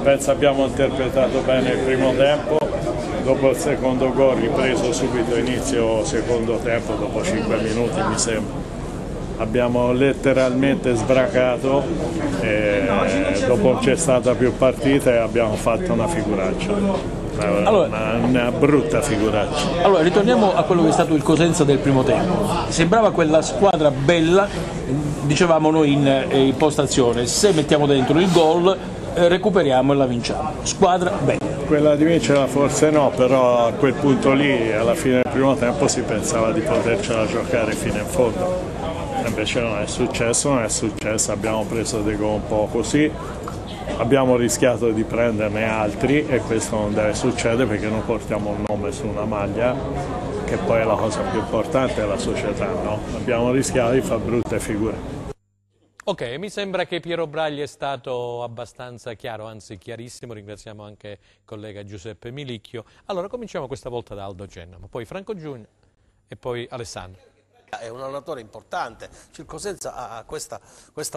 penso abbiamo interpretato bene il primo tempo, dopo il secondo gol ripreso subito inizio secondo tempo, dopo 5 minuti mi sembra. Abbiamo letteralmente sbracato e dopo non c'è stata più partita e abbiamo fatto una figuraccia. Una brutta figuraccia. Allora, ritorniamo a quello che è stato il Cosenza del primo tempo. Sembrava quella squadra bella, dicevamo noi in postazione, se mettiamo dentro il gol recuperiamo e la vinciamo. Squadra bella. Quella di vincerla forse no, però a quel punto lì, alla fine del primo tempo, si pensava di potercela giocare fino in fondo. Invece non è successo, abbiamo preso dei gol un po' così. Abbiamo rischiato di prenderne altri e questo non deve succedere perché non portiamo un nome su una maglia, che poi è la cosa più importante della società, no? Abbiamo rischiato di fare brutte figure. Ok, mi sembra che Piero Braglia è stato abbastanza chiaro, anzi chiarissimo, ringraziamo anche il collega Giuseppe Milicchio. Allora cominciamo questa volta da Aldo Cennamo, poi Franco Giugno e poi Alessandro. è un allenatore importante. Il Cosenza ha questa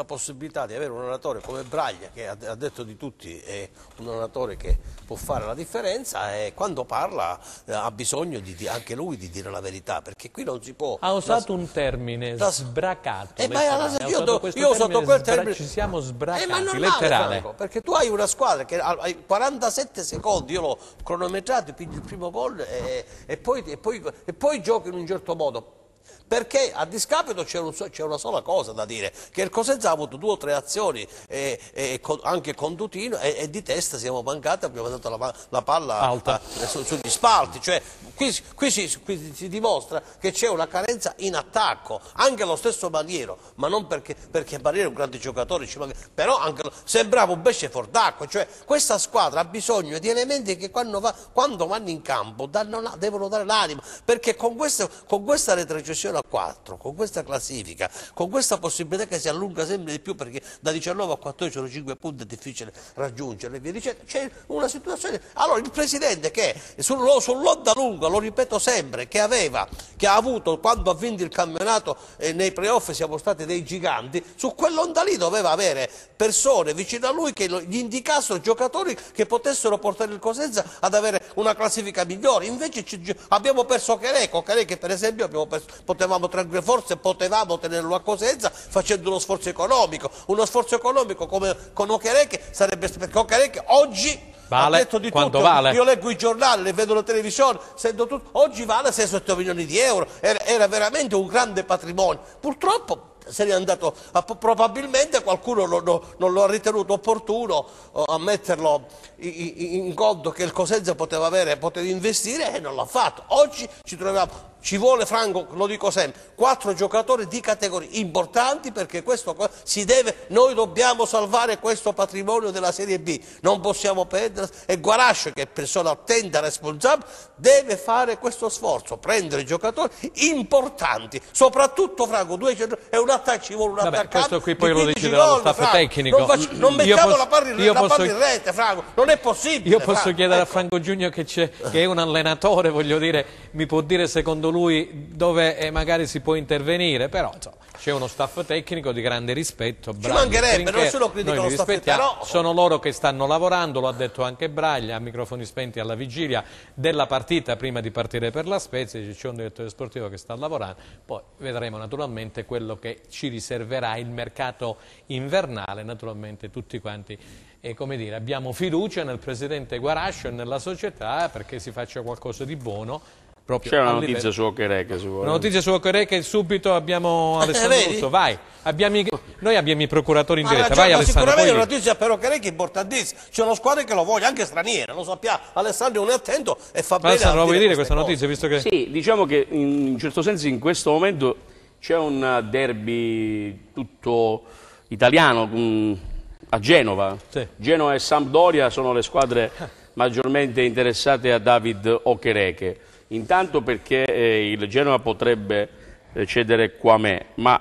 possibilità di avere un allenatore come Braglia, che ha detto di tutti è un allenatore che può fare la differenza, e quando parla ha bisogno anche lui di dire la verità, perché qui non si può... Ha usato un termine sbracato. Io ho usato quel termine. Ci siamo sbracati, ma è normale, letterale. Franco, perché tu hai una squadra che ai 47 secondi, io l'ho cronometrato, pigli il primo gol e poi giochi in un certo modo. Perché a discapito c'è una sola cosa da dire, che il Cosenza ha avuto 2 o 3 azioni anche con Tutino, e di testa siamo mancati, abbiamo dato la palla sugli spalti. Cioè, qui si dimostra che c'è una carenza in attacco, anche lo stesso Maniero, ma non perché Maniero è un grande giocatore, però anche sembrava un pesce fuor d'acqua. Cioè, questa squadra ha bisogno di elementi che quando vanno in campo devono dare l'anima, perché con questa retrocessione a 4, con questa classifica, con questa possibilità che si allunga sempre di più, perché da 19 a 14 sono 5 punti, è difficile raggiungerle e via dicendo, c'è una situazione. Allora il presidente, che sull'onda lunga, lo ripeto sempre, che ha avuto, quando ha vinto il campionato nei playoff siamo stati dei giganti, su quell'onda lì doveva avere persone vicino a lui che gli indicassero giocatori che potessero portare il Cosenza ad avere una classifica migliore. Invece abbiamo perso Okereke, per esempio forse potevamo tenerlo a Cosenza facendo uno sforzo economico come con Okereke sarebbe, perché Okereke oggi ha detto di tutto. Vale? Io leggo i giornali, le vedo la televisione, sento tutto, oggi vale 6-7 milioni di euro, era veramente un grande patrimonio. Purtroppo se n'è andato, probabilmente qualcuno non lo ha ritenuto opportuno a metterlo in conto, che il Cosenza poteva investire, e non l'ha fatto. Oggi ci troviamo, ci vuole, Franco, lo dico sempre, 4 giocatori di categoria importanti, perché noi dobbiamo salvare questo patrimonio della Serie B, non possiamo perdere, e Guarascio, che è persona attenta, responsabile, deve fare questo sforzo, prendere giocatori importanti, soprattutto, Franco, ci vuole un attaccante. Questo qui poi lo decide lo staff tecnico. Non mettiamo la palla in rete, Franco, non è possibile. Io posso chiedere a Franco Giugno, che è un allenatore, voglio dire, mi può dire secondo lui dove magari si può intervenire, però insomma, c'è uno staff tecnico di grande rispetto. Ci mancherebbe, non solo critica lo staff tecnico. Sono loro che stanno lavorando, lo ha detto anche Braglia, a microfoni spenti alla vigilia della partita, prima di partire per la Spezia. C'è un direttore sportivo che sta lavorando, poi vedremo naturalmente quello che ci riserverà il mercato invernale. Naturalmente tutti quanti, come dire, abbiamo fiducia nel presidente Guarascio e nella società, perché si faccia qualcosa di buono. C'è una notizia su Okereke. Una notizia su Okereke, subito abbiamo Alessandro Russo, vai. Noi abbiamo i procuratori in diretta, vai Alessandro. Sicuramente una notizia per Okereke importantissima, c'è una squadra che lo vuole, anche straniera, lo sappiamo. Alessandro non è attento e fa bene. Alessandro, lo vuoi dire questa notizia, visto che... Sì, diciamo che in un certo senso in questo momento c'è un derby tutto italiano a Genova. Sì. Genova e Sampdoria sono le squadre maggiormente interessate a David Okereke. Intanto perché il Genova potrebbe cedere Kwame, ma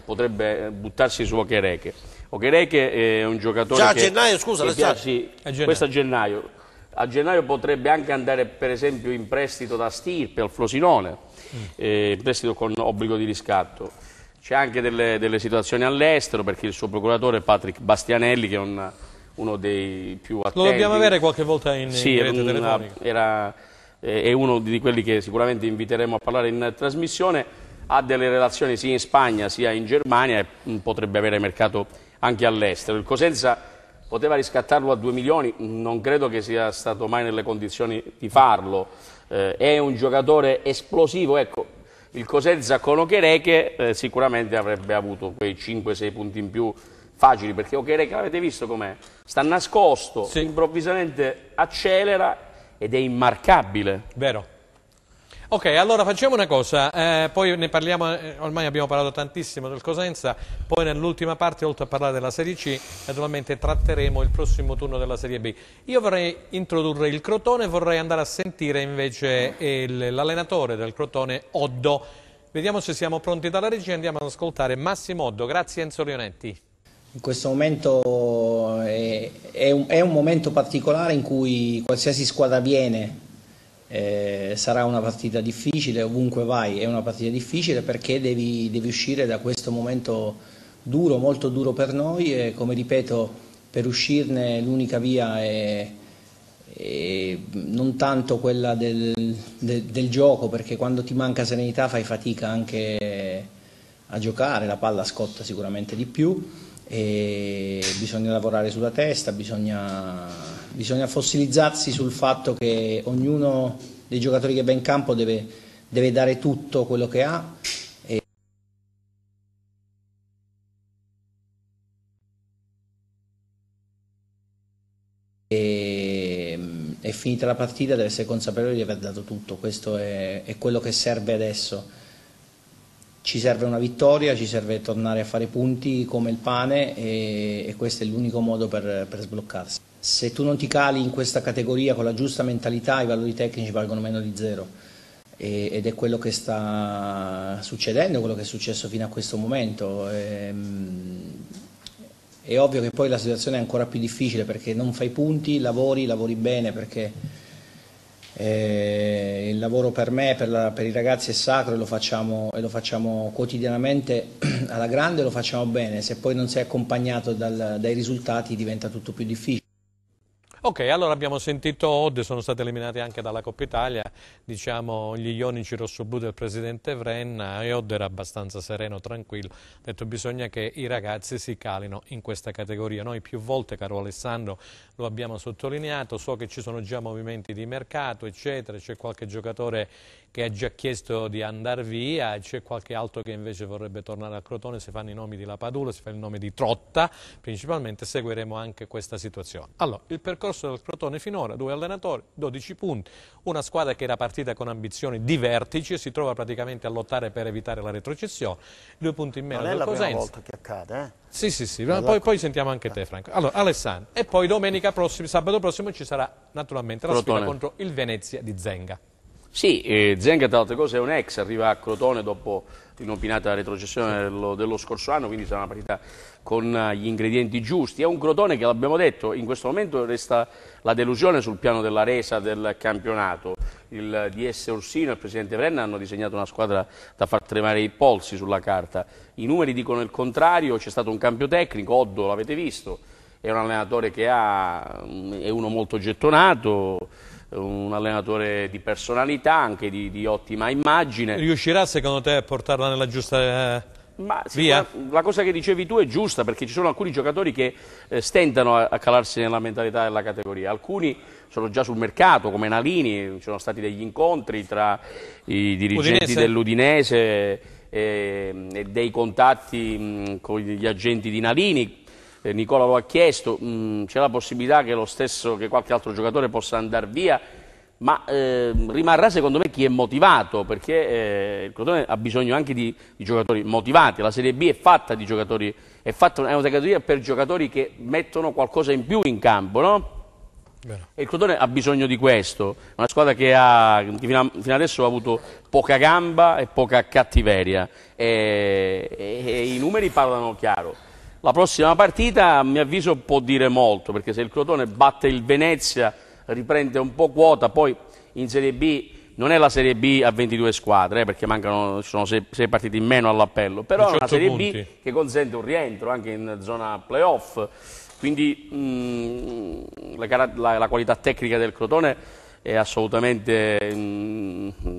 potrebbe buttarsi su Okereke. Okereke è un giocatore già a gennaio, scusa, questo a gennaio. A gennaio potrebbe anche andare, per esempio, in prestito da Stirpe al Frosinone, prestito con obbligo di riscatto. C'è anche delle situazioni all'estero, perché il suo procuratore è Patrick Bastianelli, che è uno dei più attenti. Lo dobbiamo avere qualche volta in rete telefonica. È uno di quelli che sicuramente inviteremo a parlare in trasmissione. Ha delle relazioni sia in Spagna sia in Germania e potrebbe avere mercato anche all'estero. Il Cosenza poteva riscattarlo a 2 milioni, non credo che sia stato mai nelle condizioni di farlo. È un giocatore esplosivo, ecco. Il Cosenza con Okereke sicuramente avrebbe avuto quei 5-6 punti in più facili, perché Okereke, avete visto com'è? Sta nascosto, sì. Improvvisamente accelera ed è immarcabile. Vero. Ok, allora facciamo una cosa, poi ne parliamo, ormai abbiamo parlato tantissimo del Cosenza, poi nell'ultima parte, oltre a parlare della Serie C, naturalmente tratteremo il prossimo turno della Serie B. Io vorrei introdurre il Crotone, vorrei andare a sentire invece l'allenatore del Crotone, Oddo. Vediamo se siamo pronti dalla regia, andiamo ad ascoltare Massimo Oddo. Grazie Enzo Leonetti. In questo momento è un momento particolare in cui qualsiasi squadra viene Sarà una partita difficile, ovunque vai è una partita difficile, perché devi uscire da questo momento duro, molto duro per noi, e come ripeto, per uscirne l'unica via è non tanto quella del gioco, perché quando ti manca serenità fai fatica anche a giocare, la palla scotta sicuramente di più, e bisogna lavorare sulla testa, bisogna fossilizzarsi sul fatto che ognuno dei giocatori che va in campo deve dare tutto quello che ha. E finita la partita deve essere consapevole di aver dato tutto. Questo è quello che serve adesso. Ci serve una vittoria, ci serve tornare a fare punti come il pane, e questo è l'unico modo per sbloccarsi. Se tu non ti cali in questa categoria con la giusta mentalità, i valori tecnici valgono meno di zero, ed è quello che sta succedendo, quello che è successo fino a questo momento. È ovvio che poi la situazione è ancora più difficile, perché non fai punti, lavori bene, perché il lavoro per me, per i ragazzi è sacro, e lo facciamo quotidianamente alla grande, lo facciamo bene. Se poi non sei accompagnato dai risultati diventa tutto più difficile. Ok, allora abbiamo sentito Odd, sono stati eliminati anche dalla Coppa Italia, diciamo gli ionici rossoblu del presidente Vrenna, e Odd era abbastanza sereno, tranquillo, ha detto bisogna che i ragazzi si calino in questa categoria. Noi più volte, caro Alessandro, lo abbiamo sottolineato, so che ci sono già movimenti di mercato, eccetera, c'è qualche giocatore che ha già chiesto di andare via, c'è qualche altro che invece vorrebbe tornare a Crotone, si fanno i nomi di Lapadula, si fa il nome di Trotta, principalmente seguiremo anche questa situazione. Allora, il percorso del Crotone finora, 2 allenatori, 12 punti, una squadra che era partita con ambizioni di vertice, si trova praticamente a lottare per evitare la retrocessione, 2 punti in meno del Cosenza. Non è la prima volta che accade, eh? Sì, poi sentiamo anche te, Franco. Allora, Alessandro, e poi sabato prossimo ci sarà naturalmente la sfida contro il Venezia di Zenga. Sì, Zenga tra l'altre cose è un ex, arriva a Crotone dopo l'inopinata retrocessione dello scorso anno, quindi sarà una partita con gli ingredienti giusti. È un Crotone che, l'abbiamo detto, in questo momento resta la delusione sul piano della resa del campionato. Il DS Orsino e il presidente Vrenna hanno disegnato una squadra da far tremare i polsi sulla carta. I numeri dicono il contrario, c'è stato un cambio tecnico, Oddo l'avete visto, è un allenatore che è uno molto gettonato, un allenatore di personalità, anche di ottima immagine. Riuscirà secondo te a portarla nella giusta via? La cosa che dicevi tu è giusta, perché ci sono alcuni giocatori che stentano a calarsi nella mentalità della categoria, alcuni sono già sul mercato come Nalini, ci sono stati degli incontri tra i dirigenti dell'Udinese e dei contatti con gli agenti di Nalini. Nicola lo ha chiesto, c'è la possibilità che qualche altro giocatore possa andare via, ma rimarrà secondo me chi è motivato, perché il Crotone ha bisogno anche di giocatori motivati. La Serie B è fatta di giocatori, è una categoria per giocatori che mettono qualcosa in più in campo, no? E il Crotone ha bisogno di questo, una squadra che fino adesso ha avuto poca gamba e poca cattiveria, e i numeri parlano chiaro. La prossima partita, a mio avviso, può dire molto, perché se il Crotone batte il Venezia riprende un po' quota, poi in Serie B non è la Serie B a 22 squadre, perché ci sono 6 partite in meno all'appello, però è una Serie B che consente un rientro anche in zona playoff, quindi la qualità tecnica del Crotone è assolutamente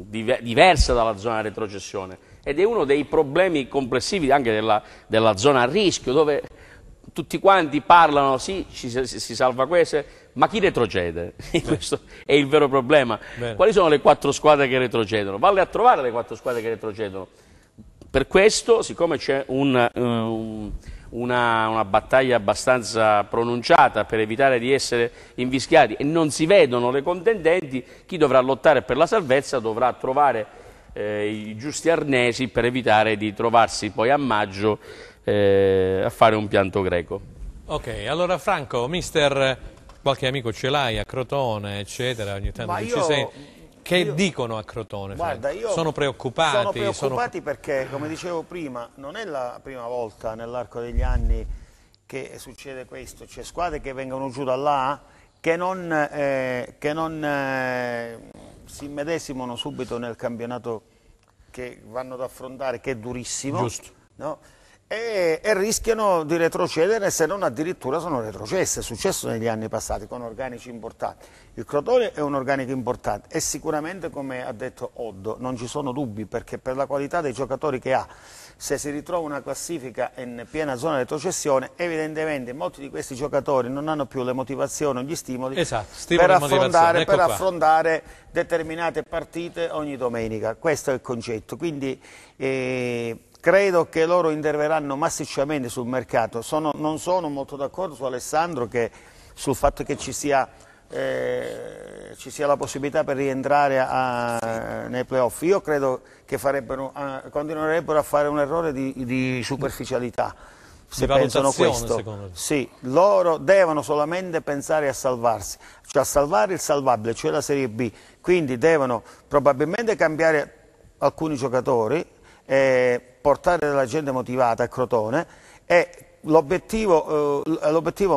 diversa dalla zona retrocessione, ed è uno dei problemi complessivi anche della zona a rischio, dove tutti quanti parlano, sì, si salva questo, ma chi retrocede? Questo è il vero problema. Bene. Quali sono le 4 squadre che retrocedono? Valle a trovare le 4 squadre che retrocedono. Per questo, siccome c'è una battaglia abbastanza pronunciata per evitare di essere invischiati e non si vedono le contendenti, chi dovrà lottare per la salvezza dovrà trovare i giusti arnesi per evitare di trovarsi poi a maggio a fare un pianto greco. Ok, allora Franco, mister, qualche amico ce l'hai a Crotone, eccetera, ogni tanto ci sei. Che dicono a Crotone? Guarda, sono preoccupati? Sono preoccupati perché, come dicevo prima, non è la prima volta nell'arco degli anni che succede questo, cioè squadre che vengono giù da là, che non si immedesimano subito nel campionato che vanno ad affrontare, che è durissimo. Giusto. No? E rischiano di retrocedere, se non addirittura sono retrocesse. È successo negli anni passati con organici importanti. Il Crotone è un organico importante e sicuramente, come ha detto Oddo, non ci sono dubbi, perché per la qualità dei giocatori che ha, se si ritrova una classifica in piena zona di retrocessione, evidentemente molti di questi giocatori non hanno più le motivazioni, gli stimoli, per affrontare determinate partite ogni domenica. Questo è il concetto. Quindi credo che loro interverranno massicciamente sul mercato. Non sono molto d'accordo su Alessandro sul fatto che ci sia la possibilità per rientrare nei playoff. Io credo che continuerebbero a fare un errore di superficialità, se pensano questo. Sì, loro devono solamente pensare a salvarsi, cioè a salvare il salvabile, cioè la Serie B. Quindi devono probabilmente cambiare alcuni giocatori, portare della gente motivata a Crotone, e l'obiettivo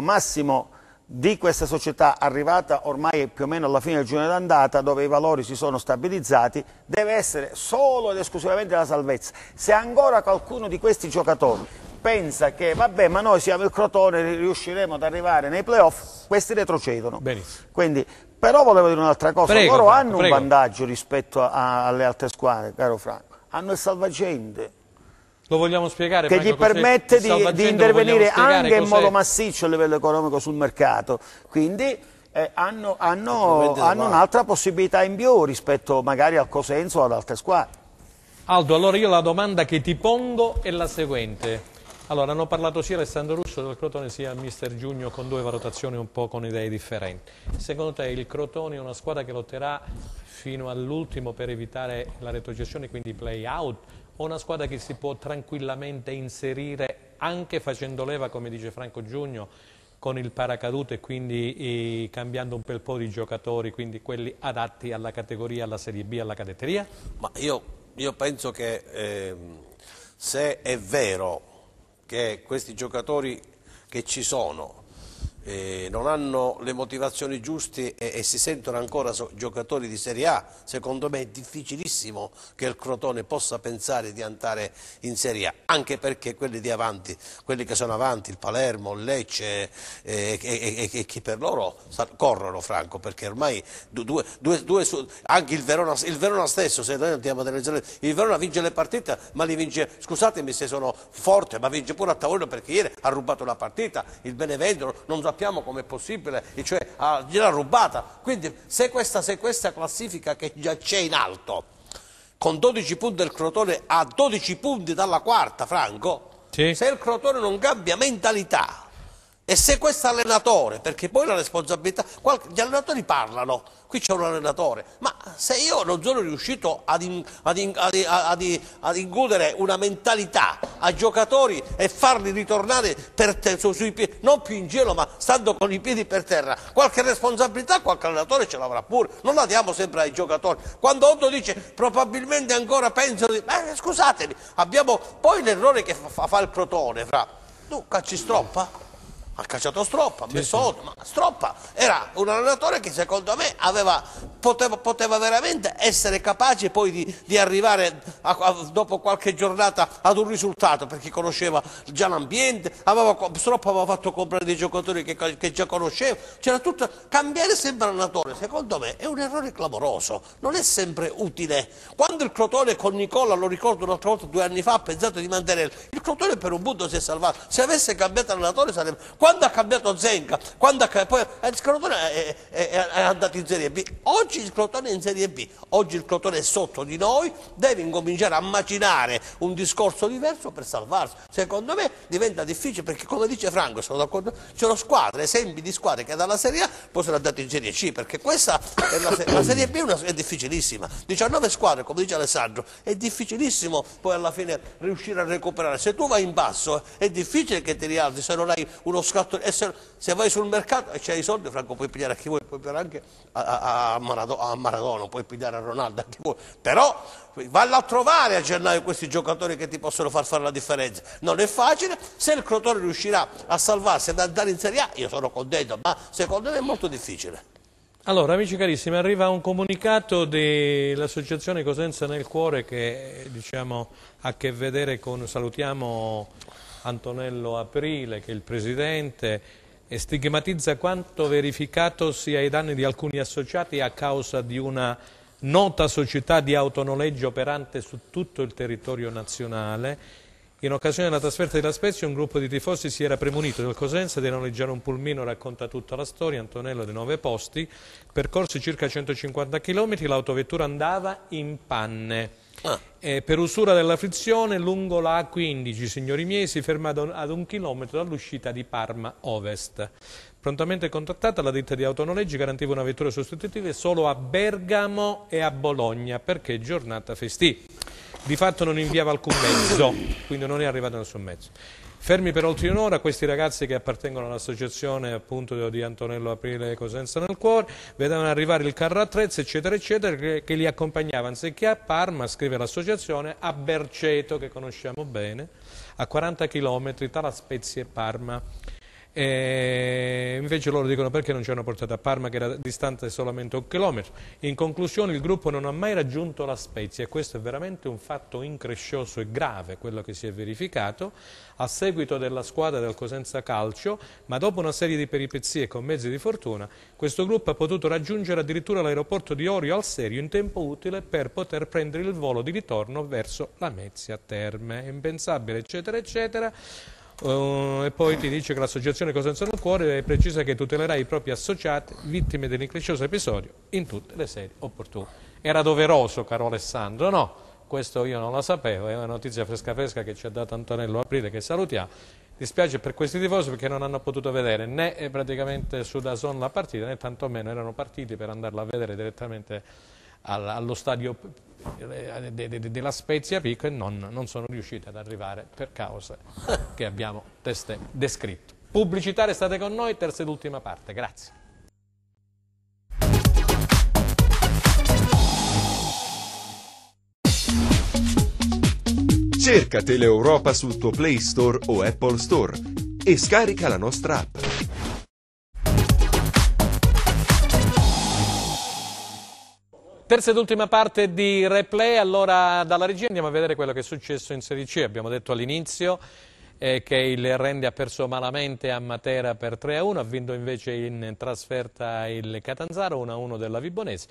massimo di questa società, arrivata ormai più o meno alla fine del girone d'andata, dove i valori si sono stabilizzati, deve essere solo ed esclusivamente la salvezza. Se ancora qualcuno di questi giocatori pensa che vabbè, ma noi siamo il Crotone, riusciremo ad arrivare nei playoff, questi retrocedono. Benissimo. Quindi, però volevo dire un'altra cosa, loro hanno un prego. vantaggio rispetto alle altre squadre, caro Franco, hanno il salvagente. Lo vogliamo spiegare? Che gli permette di intervenire anche in modo massiccio a livello economico sul mercato, quindi hanno un'altra possibilità in più rispetto magari al Cosenzo o ad altre squadre. Aldo, allora io la domanda che ti pongo è la seguente. Allora, hanno parlato sia Alessandro Russo del Crotone sia Mister Giugno, con due valutazioni un po' con idee differenti. Secondo te il Crotone è una squadra che lotterà fino all'ultimo per evitare la retrocessione, quindi play out, o una squadra che si può tranquillamente inserire anche facendo leva, come dice Franco Giugno, con il paracadute e quindi cambiando un bel po' di giocatori, quindi quelli adatti alla categoria, alla Serie B, alla cadetteria? Ma io penso che se è vero che questi giocatori che ci sono non hanno le motivazioni giuste e si sentono ancora giocatori di Serie A, secondo me è difficilissimo che il Crotone possa pensare di andare in Serie A, anche perché quelli di avanti, quelli che sono avanti, il Palermo, il Lecce e chi per loro corrono, Franco, perché ormai anche il Verona stesso, se noi andiamo a analizzare, il Verona vince le partite, ma li vince, scusatemi se sono forte, ma vince pure a tavolino, perché ieri ha rubato la partita, il Benevento non sappiamo come è possibile, cioè gliel'ha rubata. Quindi se questa classifica che già c'è in alto, con 12 punti del Crotone a 12 punti dalla quarta, Franco, sì. Se il Crotone non cambia mentalità e se questo allenatore, perché poi la responsabilità, gli allenatori parlano, qui c'è un allenatore, ma se io non sono riuscito ad incutere una mentalità ai giocatori e farli ritornare sui piedi, non più in gelo ma stando con i piedi per terra, qualche responsabilità qualche allenatore ce l'avrà pure, non la diamo sempre ai giocatori. Quando Otto dice probabilmente ancora pensano scusatemi, abbiamo poi l'errore che fa il Crotone, tu cacci Stroppa? Ha cacciato Stroppa, ma Stroppa era un allenatore che secondo me poteva veramente essere capace poi di arrivare dopo qualche giornata ad un risultato, perché conosceva già l'ambiente, Stroppa aveva fatto comprare dei giocatori che già conosceva, c'era tutto. Cambiare sempre allenatore secondo me è un errore clamoroso, non è sempre utile. Quando il Crotone con Nicola, lo ricordo un'altra volta 2 anni fa, ha pensato di mantenere il Crotone, per un punto si è salvato, se avesse cambiato allenatore sarebbe... Quando ha cambiato Zenga, poi il Crotone è andato in Serie B, oggi il Crotone è in Serie B, oggi il Crotone è sotto di noi, deve incominciare a macinare un discorso diverso per salvarsi. Secondo me diventa difficile, perché come dice Franco, sono d'accordo, ci sono squadre, esempi di squadre che dalla Serie A poi sono andate in Serie C, perché questa è la Serie B è difficilissima, 19 squadre come dice Alessandro, è difficilissimo poi alla fine riuscire a recuperare. Se tu vai in basso è difficile che ti rialzi se non hai uno scatto. E se vai sul mercato e c'hai i soldi, Franco, puoi pigliare a chi vuoi, puoi pigliare anche a Maradona, puoi pigliare a Ronaldo, a chi vuoi, però vallo a trovare a gennaio questi giocatori che ti possono far fare la differenza. Non è facile, se il Crotone riuscirà a salvarsi, ad andare in Serie A, io sono contento, ma secondo me è molto difficile. Allora, amici carissimi, arriva un comunicato dell'Associazione Cosenza nel Cuore che, diciamo, ha a che vedere con, salutiamo Antonello Aprile, che è il presidente, e stigmatizza quanto verificatosi ai danni di alcuni associati a causa di una nota società di autonoleggio operante su tutto il territorio nazionale. In occasione della trasferta della Spezia, un gruppo di tifosi si era premunito del Cosenza di noleggiare un pulmino, racconta tutta la storia. Antonello, di 9 posti, percorsi circa 150 km, l'autovettura andava in panne. Per usura della frizione lungo la A15, signori miei, si ferma ad 1 chilometro dall'uscita di Parma Ovest. Prontamente contattata, la ditta di autonoleggi garantiva una vettura sostitutiva solo a Bergamo e a Bologna, perché giornata festiva. Di fatto non inviava alcun mezzo, quindi non è arrivato nessun mezzo. Fermi per oltre un'ora, questi ragazzi che appartengono all'associazione appunto di Antonello Aprile e Cosenza nel Cuore, vedevano arrivare il carro attrezzi, eccetera, eccetera, che li accompagnava, anziché a Parma, scrive l'associazione, a Berceto, che conosciamo bene, a 40 km tra La Spezia e Parma. E invece loro dicono perché non ci hanno portato a Parma, che era distante solamente 1 chilometro. In conclusione, il gruppo non ha mai raggiunto La Spezia e questo è veramente un fatto increscioso e grave, quello che si è verificato a seguito della squadra del Cosenza Calcio, ma dopo una serie di peripezie con mezzi di fortuna questo gruppo ha potuto raggiungere addirittura l'aeroporto di Orio al Serio in tempo utile per poter prendere il volo di ritorno verso Lamezia Terme. È impensabile, eccetera, eccetera. E poi ti dice che l'associazione Cosenza nel Cuore precisa che tutelerà i propri associati vittime dell'increscioso episodio in tutte le sedi opportune. Era doveroso, caro Alessandro, no? Questo io non lo sapevo, è una notizia fresca fresca che ci ha dato Antonello Aprile, che salutiamo. Dispiace per questi tifosi perché non hanno potuto vedere né praticamente su DAZN la partita, né tantomeno erano partiti per andarla a vedere direttamente allo stadio della Spezia Pico e non sono riusciti ad arrivare per cause che abbiamo testé descritto. Pubblicità, restate con noi, terza ed ultima parte, grazie. Cerca Teleeuropa sul tuo Play Store o Apple Store e scarica la nostra app. Terza ed ultima parte di replay. Allora dalla regia andiamo a vedere quello che è successo in Serie C. Abbiamo detto all'inizio che il Rende ha perso malamente a Matera per 3-1, ha vinto invece in trasferta il Catanzaro 1-1 della Vibonese.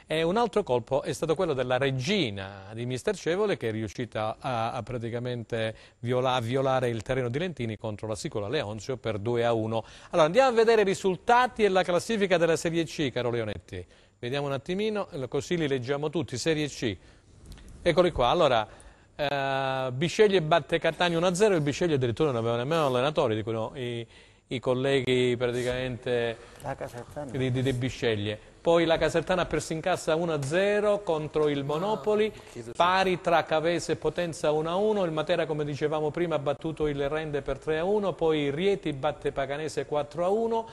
E un altro colpo è stato quello della Regina di Mister Cevole, che è riuscita a praticamente violare il terreno di Lentini contro la Sicola Leonzio per 2-1. Allora andiamo a vedere i risultati e la classifica della Serie C, caro Leonetti. Vediamo un attimino, così li leggiamo tutti. Serie C, eccoli qua. Allora, Bisceglie batte Catania 1-0, il Bisceglie addirittura non aveva nemmeno allenatori, dicono i colleghi praticamente di Bisceglie. Poi la Casertana ha perso in casa 1-0 contro il Monopoli, pari tra Cavese e Potenza 1-1, il Matera, come dicevamo prima, ha battuto il Rende per 3-1, poi Rieti batte Paganese 4-1,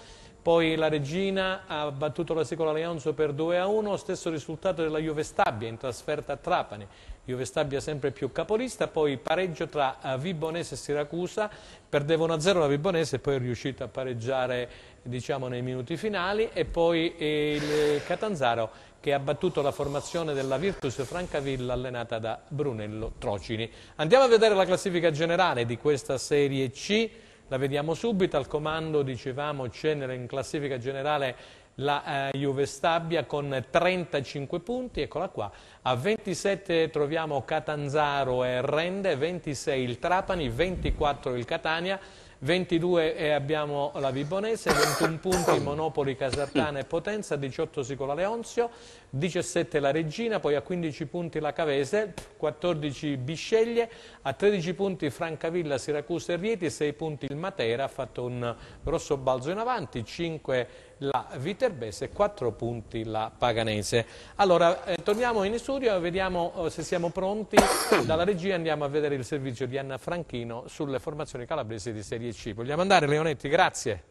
poi la Regina ha battuto la Sicola Leonzio per 2-1, stesso risultato della Juve Stabia in trasferta a Trapani. Juve Stabia sempre più capolista, poi pareggio tra Vibonese e Siracusa, perdeva 1-0 la Vibonese e poi è riuscita a pareggiare, diciamo, nei minuti finali, e poi il Catanzaro che ha battuto la formazione della Virtus Francavilla allenata da Brunello Trocini. Andiamo a vedere la classifica generale di questa Serie C. La vediamo subito. Al comando, dicevamo, c'è in classifica generale la Juve Stabia con 35 punti, eccola qua. A 27 troviamo Catanzaro e Rende, 26 il Trapani, 24 il Catania, 22 abbiamo la Vibonese, 21 punti Monopoli, Casertana e Potenza, 18 Sicola Leonzio, 17 la Regina, poi a 15 punti la Cavese, 14 Bisceglie, a 13 punti Francavilla, Siracusa e Rieti, 6 punti il Matera, ha fatto un grosso balzo in avanti, 5 la Viterbese e 4 punti la Paganese. Allora, torniamo in studio e vediamo se siamo pronti. Dalla regia andiamo a vedere il servizio di Anna Franchino sulle formazioni calabresi di Serie C. Vogliamo andare, Leonetti? Grazie.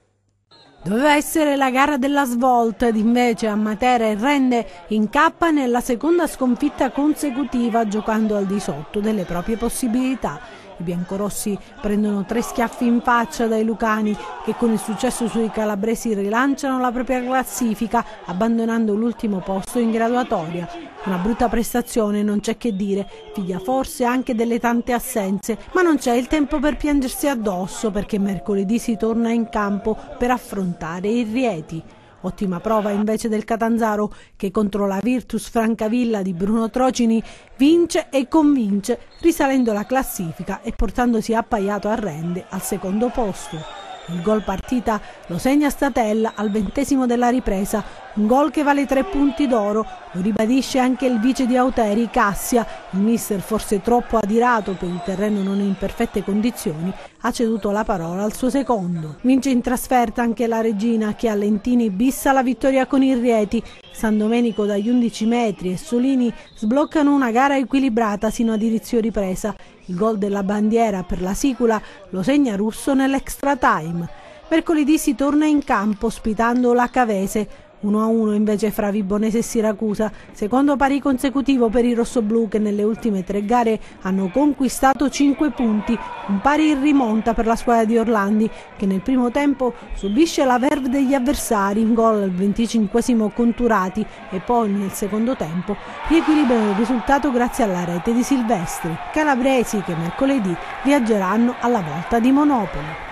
Doveva essere la gara della svolta ed invece a Matera il Rende incappa nella seconda sconfitta consecutiva giocando al di sotto delle proprie possibilità. I biancorossi prendono 3 schiaffi in faccia dai lucani che con il successo sui calabresi rilanciano la propria classifica abbandonando l'ultimo posto in graduatoria. Una brutta prestazione, non c'è che dire, figlia forse anche delle tante assenze, ma non c'è il tempo per piangersi addosso perché mercoledì si torna in campo per affrontare il Rieti. Ottima prova invece del Catanzaro che contro la Virtus Francavilla di Bruno Trocini vince e convince risalendo la classifica e portandosi appaiato a Rende al secondo posto. Il gol partita lo segna Statella al 20° della ripresa, un gol che vale 3 punti d'oro, lo ribadisce anche il vice di Auteri, Cassia. Il mister, forse troppo adirato per il terreno non in perfette condizioni, ha ceduto la parola al suo secondo. Vince in trasferta anche la Regina che a Lentini bissa la vittoria con il Rieti. San Domenico dagli 11 metri e Solini sbloccano una gara equilibrata sino ad inizio ripresa. Il gol della bandiera per la Sicula lo segna Russo nell'extra time. Mercoledì si torna in campo ospitando la Cavese. 1-1 invece fra Vibonese e Siracusa, secondo pari consecutivo per i rossoblù che nelle ultime 3 gare hanno conquistato 5 punti, un pari in rimonta per la squadra di Orlandi che nel primo tempo subisce la verve degli avversari, in gol al 25° con Turati e poi nel secondo tempo riequilibrano il risultato grazie alla rete di Silvestri. Calabresi che mercoledì viaggeranno alla volta di Monopoli.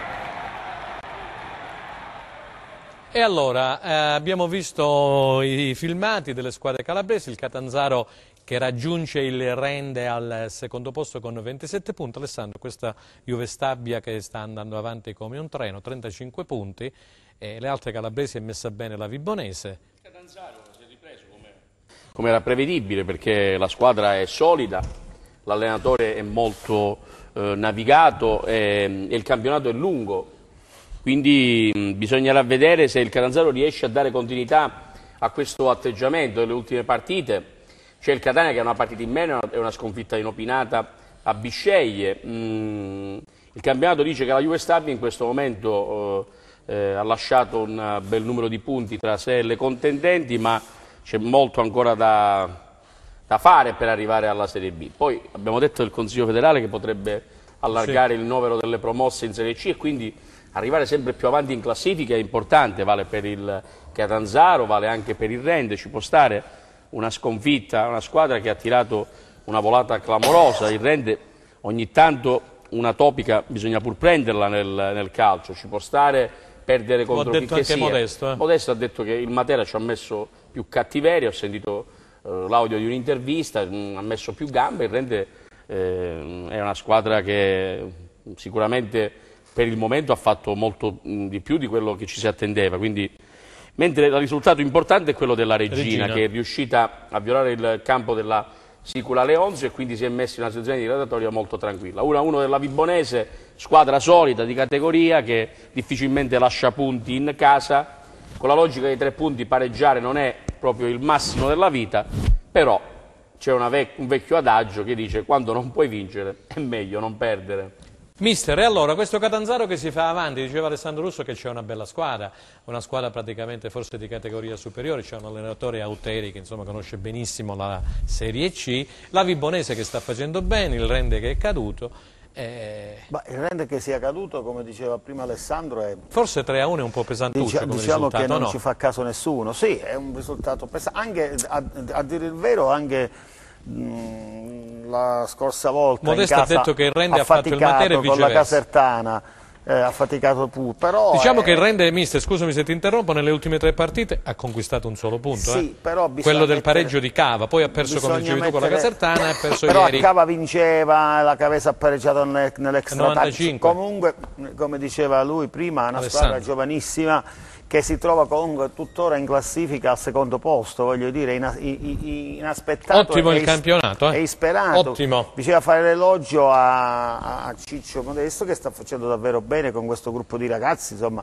E allora, abbiamo visto i filmati delle squadre calabresi, il Catanzaro che raggiunge il Rende al secondo posto con 27 punti. Alessandro, questa Juve Stabia che sta andando avanti come un treno, 35 punti, e le altre calabresi è messa bene la Vibonese. Il Catanzaro si è ripreso come era prevedibile perché la squadra è solida, l'allenatore è molto navigato e il campionato è lungo. Quindi bisognerà vedere se il Catanzaro riesce a dare continuità a questo atteggiamento delle ultime partite. C'è il Catania che ha una partita in meno e una sconfitta inopinata a Bisceglie. Il campionato dice che la Juve Stabia in questo momento ha lasciato un bel numero di punti tra sé e le contendenti, ma c'è molto ancora da fare per arrivare alla Serie B. Poi abbiamo detto del Consiglio federale che potrebbe allargare il novero delle promosse in Serie C e quindi arrivare sempre più avanti in classifica è importante, vale per il Catanzaro, vale anche per il Rende, ci può stare una sconfitta, una squadra che ha tirato una volata clamorosa, il Rende ogni tanto una topica bisogna pur prenderla nel calcio, ci può stare perdere contro chi che sia. Modesto. Modesto ha detto che il Matera ci ha messo più cattiveria, ho sentito l'audio di un'intervista, ha messo più gambe, il Rende è una squadra che sicuramente per il momento ha fatto molto di più di quello che ci si attendeva, quindi, mentre il risultato importante è quello della Regina. Che è riuscita a violare il campo della Sicula Leonzio e quindi si è messa in una situazione di gradatoria molto tranquilla. 1-1 della Vibonese, squadra solida di categoria che difficilmente lascia punti in casa, con la logica dei 3 punti pareggiare non è proprio il massimo della vita, però c'è un vecchio adagio che dice quando non puoi vincere è meglio non perdere. Mister, e allora questo Catanzaro che si fa avanti, diceva Alessandro Russo che c'è una bella squadra, una squadra praticamente forse di categoria superiore, c'è un allenatore Auteri che insomma conosce benissimo la Serie C, la Vibonese che sta facendo bene, il Rende che è caduto. Il Rende che sia caduto, come diceva prima Alessandro, è... Forse 3-1 è un po' pesantuccio come diciamo risultato, che non no? ci fa caso nessuno, sì, è un risultato pesante, anche a dire il vero, anche... la scorsa volta Modesto in casa ha detto che il Rende ha fatto il Matera e con la Casertana ha faticato pure, però diciamo che il Rende, mister, scusami se ti interrompo, nelle ultime 3 partite ha conquistato un solo punto, sì, però quello del pareggio di Cava, poi ha perso come dicevi tu con la Casertana e ha perso però ieri. Cava vinceva, la Cavese ha pareggiato nell'extra time. Comunque, come diceva lui prima, è una squadra giovanissima che si trova comunque tuttora in classifica al secondo posto, voglio dire, inaspettato. Ottimo il campionato, e isperato. Ottimo. Bisogna fare l'elogio a Ciccio Modesto che sta facendo davvero bene con questo gruppo di ragazzi, insomma,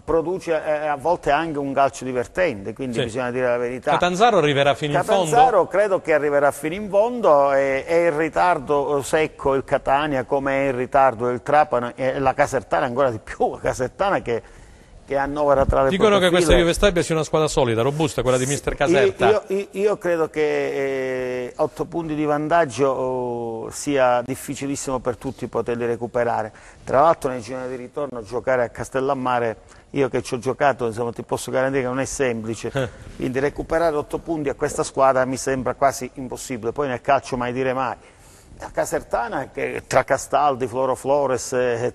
produce a volte anche un calcio divertente, quindi bisogna dire la verità. Catanzaro arriverà fino in fondo? Catanzaro credo che arriverà fino in fondo, è in ritardo secco il Catania come è in ritardo il Trapani e la Casertana ancora di più, la Casertana che annovera tra le dicono che questa file. Juve Stabia sia una squadra solida, robusta, quella di mister Caserta. Io credo che 8 punti di vantaggio sia difficilissimo per tutti poterli recuperare. Tra l'altro nei gironi di ritorno giocare a Castellammare, io che ci ho giocato, insomma, ti posso garantire che non è semplice, quindi recuperare 8 punti a questa squadra mi sembra quasi impossibile. Poi nel calcio mai dire mai. A Casertana, che tra Castaldi, Floro Flores e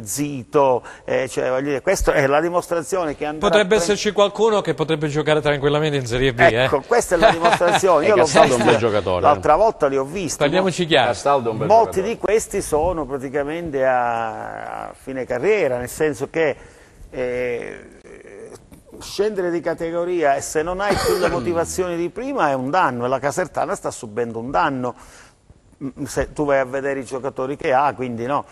Zito, cioè, voglio dire, questa è la dimostrazione che andrà potrebbe esserci qualcuno che potrebbe giocare tranquillamente in Serie B. Ecco, questa è la dimostrazione. Io l'ho Castaldo è un bel giocatore. L'altra volta li ho visti. Parliamoci chiaro. Castaldo è un bel Molti giocatore. di questi sono praticamente a fine carriera, nel senso che scendere di categoria e se non hai più le motivazioni di prima è un danno, e la Casertana sta subendo un danno. Se tu vai a vedere i giocatori che ha, quindi no,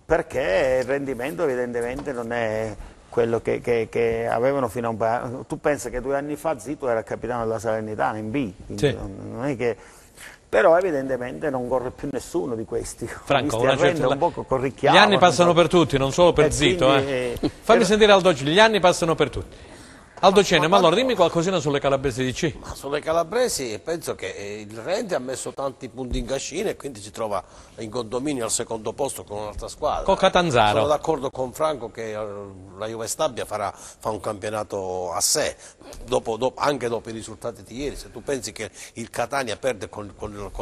perché il rendimento evidentemente non è quello che avevano fino a un po'. Tu pensi che 2 anni fa Zito era capitano della Salernitana in B, quindi sì. non è che... Però evidentemente non corre più nessuno di questi. Franco, un po' corricchiava. Gli anni passano per tutti, non solo per Zito. Quindi, Fammi sentire Aldo Cene, gli anni passano per tutti. Aldo Cene, ma allora dimmi qualcosina sulle calabresi di C. Ma sulle calabresi penso che il Rende ha messo tanti punti in cascina e quindi si trova in condominio al secondo posto con un'altra squadra. Con Catanzaro. Sono d'accordo con Franco che la Juve Stabia fa un campionato a sé, anche dopo i risultati di ieri. Se tu pensi che il Catania perde con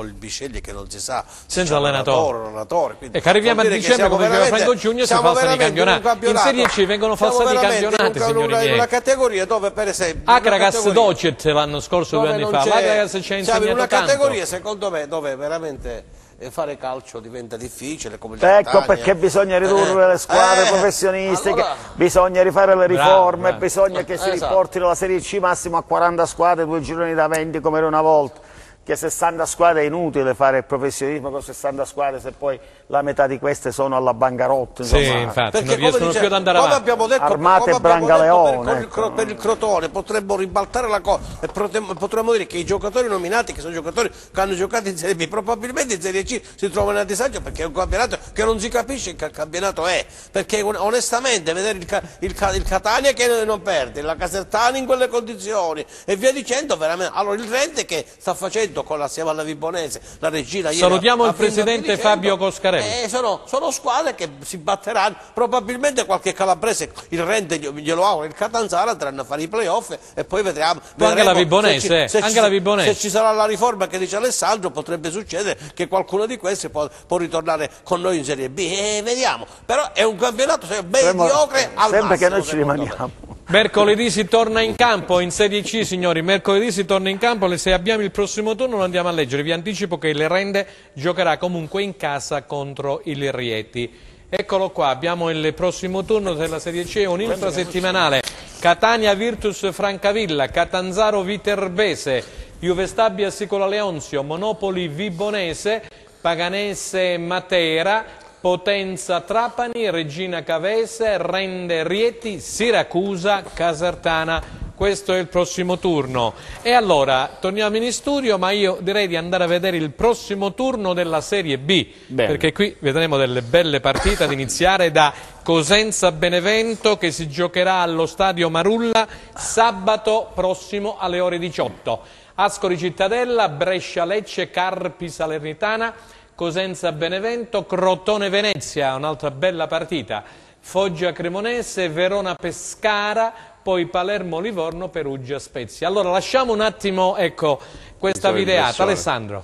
il Bisceglie che non si sa senza allenatore. E che arriviamo a dicembre, come diceva Franco Giugno, si falsano i campionati. In Serie C vengono falsati i campionati, signori miei. In una categoria dove per esempio Akragas Docet l'anno scorso, 2 anni fa, l'Akragas ci ha insegnato in una tanto. categoria secondo me dove veramente fare calcio diventa difficile, come ecco perché bisogna ridurre le squadre professionistiche, bisogna rifare le riforme, bisogna che si riportino la Serie C massimo a 40 squadre, 2 gironi da 20 come era una volta. Che 60 squadre è inutile fare il professionismo con 60 squadre se poi la metà di queste sono alla bancarotta. Sì, infatti, non riescono più ad andare avanti. Abbiamo detto, Armate e Brangaleone. Per il Crotone potremmo ribaltare la cosa e potremmo dire che i giocatori nominati, che sono giocatori che hanno giocato in Serie B, probabilmente in Serie C si trovano a disagio perché è un campionato che non si capisce che campionato è. Perché onestamente vedere il Catania che non perde, la Casertana in quelle condizioni e via dicendo, veramente. Allora il Rende che sta facendo assieme alla Vibonese, la Regina ieri salutiamo il presidente Fabio Coscarelli. Sono squadre che si batteranno, probabilmente qualche calabrese, il Rende glielo auguro, il Catanzaro andranno a fare i playoff e poi vedremo anche la Vibonese, se ci sarà la riforma che dice Alessandro, potrebbe succedere che qualcuno di questi può ritornare con noi in Serie B e vediamo, però è un campionato mediocre al sempre massimo, che noi ci rimaniamo. Mercoledì si torna in campo in Serie C, signori, mercoledì si torna in campo, se abbiamo il prossimo turno lo andiamo a leggere, vi anticipo che il Rende giocherà comunque in casa contro il Rieti. Eccolo qua, abbiamo il prossimo turno della Serie C, un infrasettimanale, Catania Virtus Francavilla, Catanzaro Viterbese, Juve Stabia Sicola Leonzio, Monopoli Vibonese, Paganese Matera, Potenza Trapani, Regina Cavese, Rende Rieti, Siracusa, Casertana. Questo è il prossimo turno. E allora, torniamo in studio, ma io direi di andare a vedere il prossimo turno della Serie B. Bene. Perché qui vedremo delle belle partite, ad iniziare da Cosenza Benevento, che si giocherà allo Stadio Marulla sabato prossimo alle ore 18. Ascoli Cittadella, Brescia Lecce, Carpi Salernitana, Cosenza Benevento, Crotone Venezia, un'altra bella partita, Foggia Cremonese, Verona Pescara, poi Palermo Livorno, Perugia Spezia. Allora lasciamo un attimo, ecco, questa videata. Alessandro.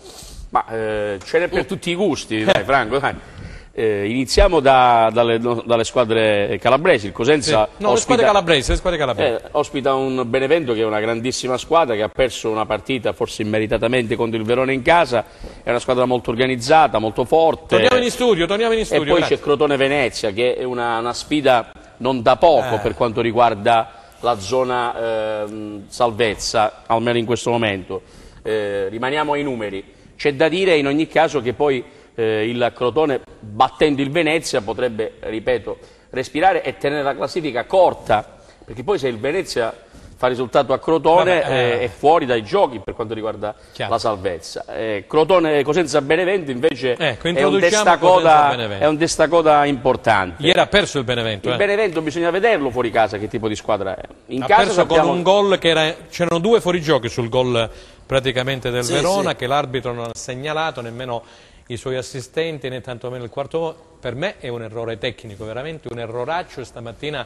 Ma ce n'è per tutti i gusti, dai Franco, dai. Iniziamo dalle squadre calabresi. Il Cosenza le squadre calabresi. Ospita un Benevento che è una grandissima squadra, che ha perso una partita forse immeritatamente contro il Verona in casa. È una squadra molto organizzata, molto forte. Torniamo in studio. E poi c'è Crotone Venezia, che è una sfida non da poco per quanto riguarda la zona salvezza, almeno in questo momento. Rimaniamo ai numeri. C'è da dire in ogni caso che poi il Crotone, battendo il Venezia, potrebbe, ripeto, respirare e tenere la classifica corta, perché poi se il Venezia fa risultato a Crotone è fuori dai giochi per quanto riguarda la salvezza. Cosenza Benevento invece è un testacoda importante. Ieri ha perso il Benevento. Il Benevento bisogna vederlo fuori casa che tipo di squadra è. Ha perso con un gol c'erano 2 fuorigiochi sul gol praticamente del Verona, che l'arbitro non ha segnalato nemmeno i suoi assistenti né tantomeno il quarto uomo. Per me è un errore tecnico, veramente un erroraccio. Stamattina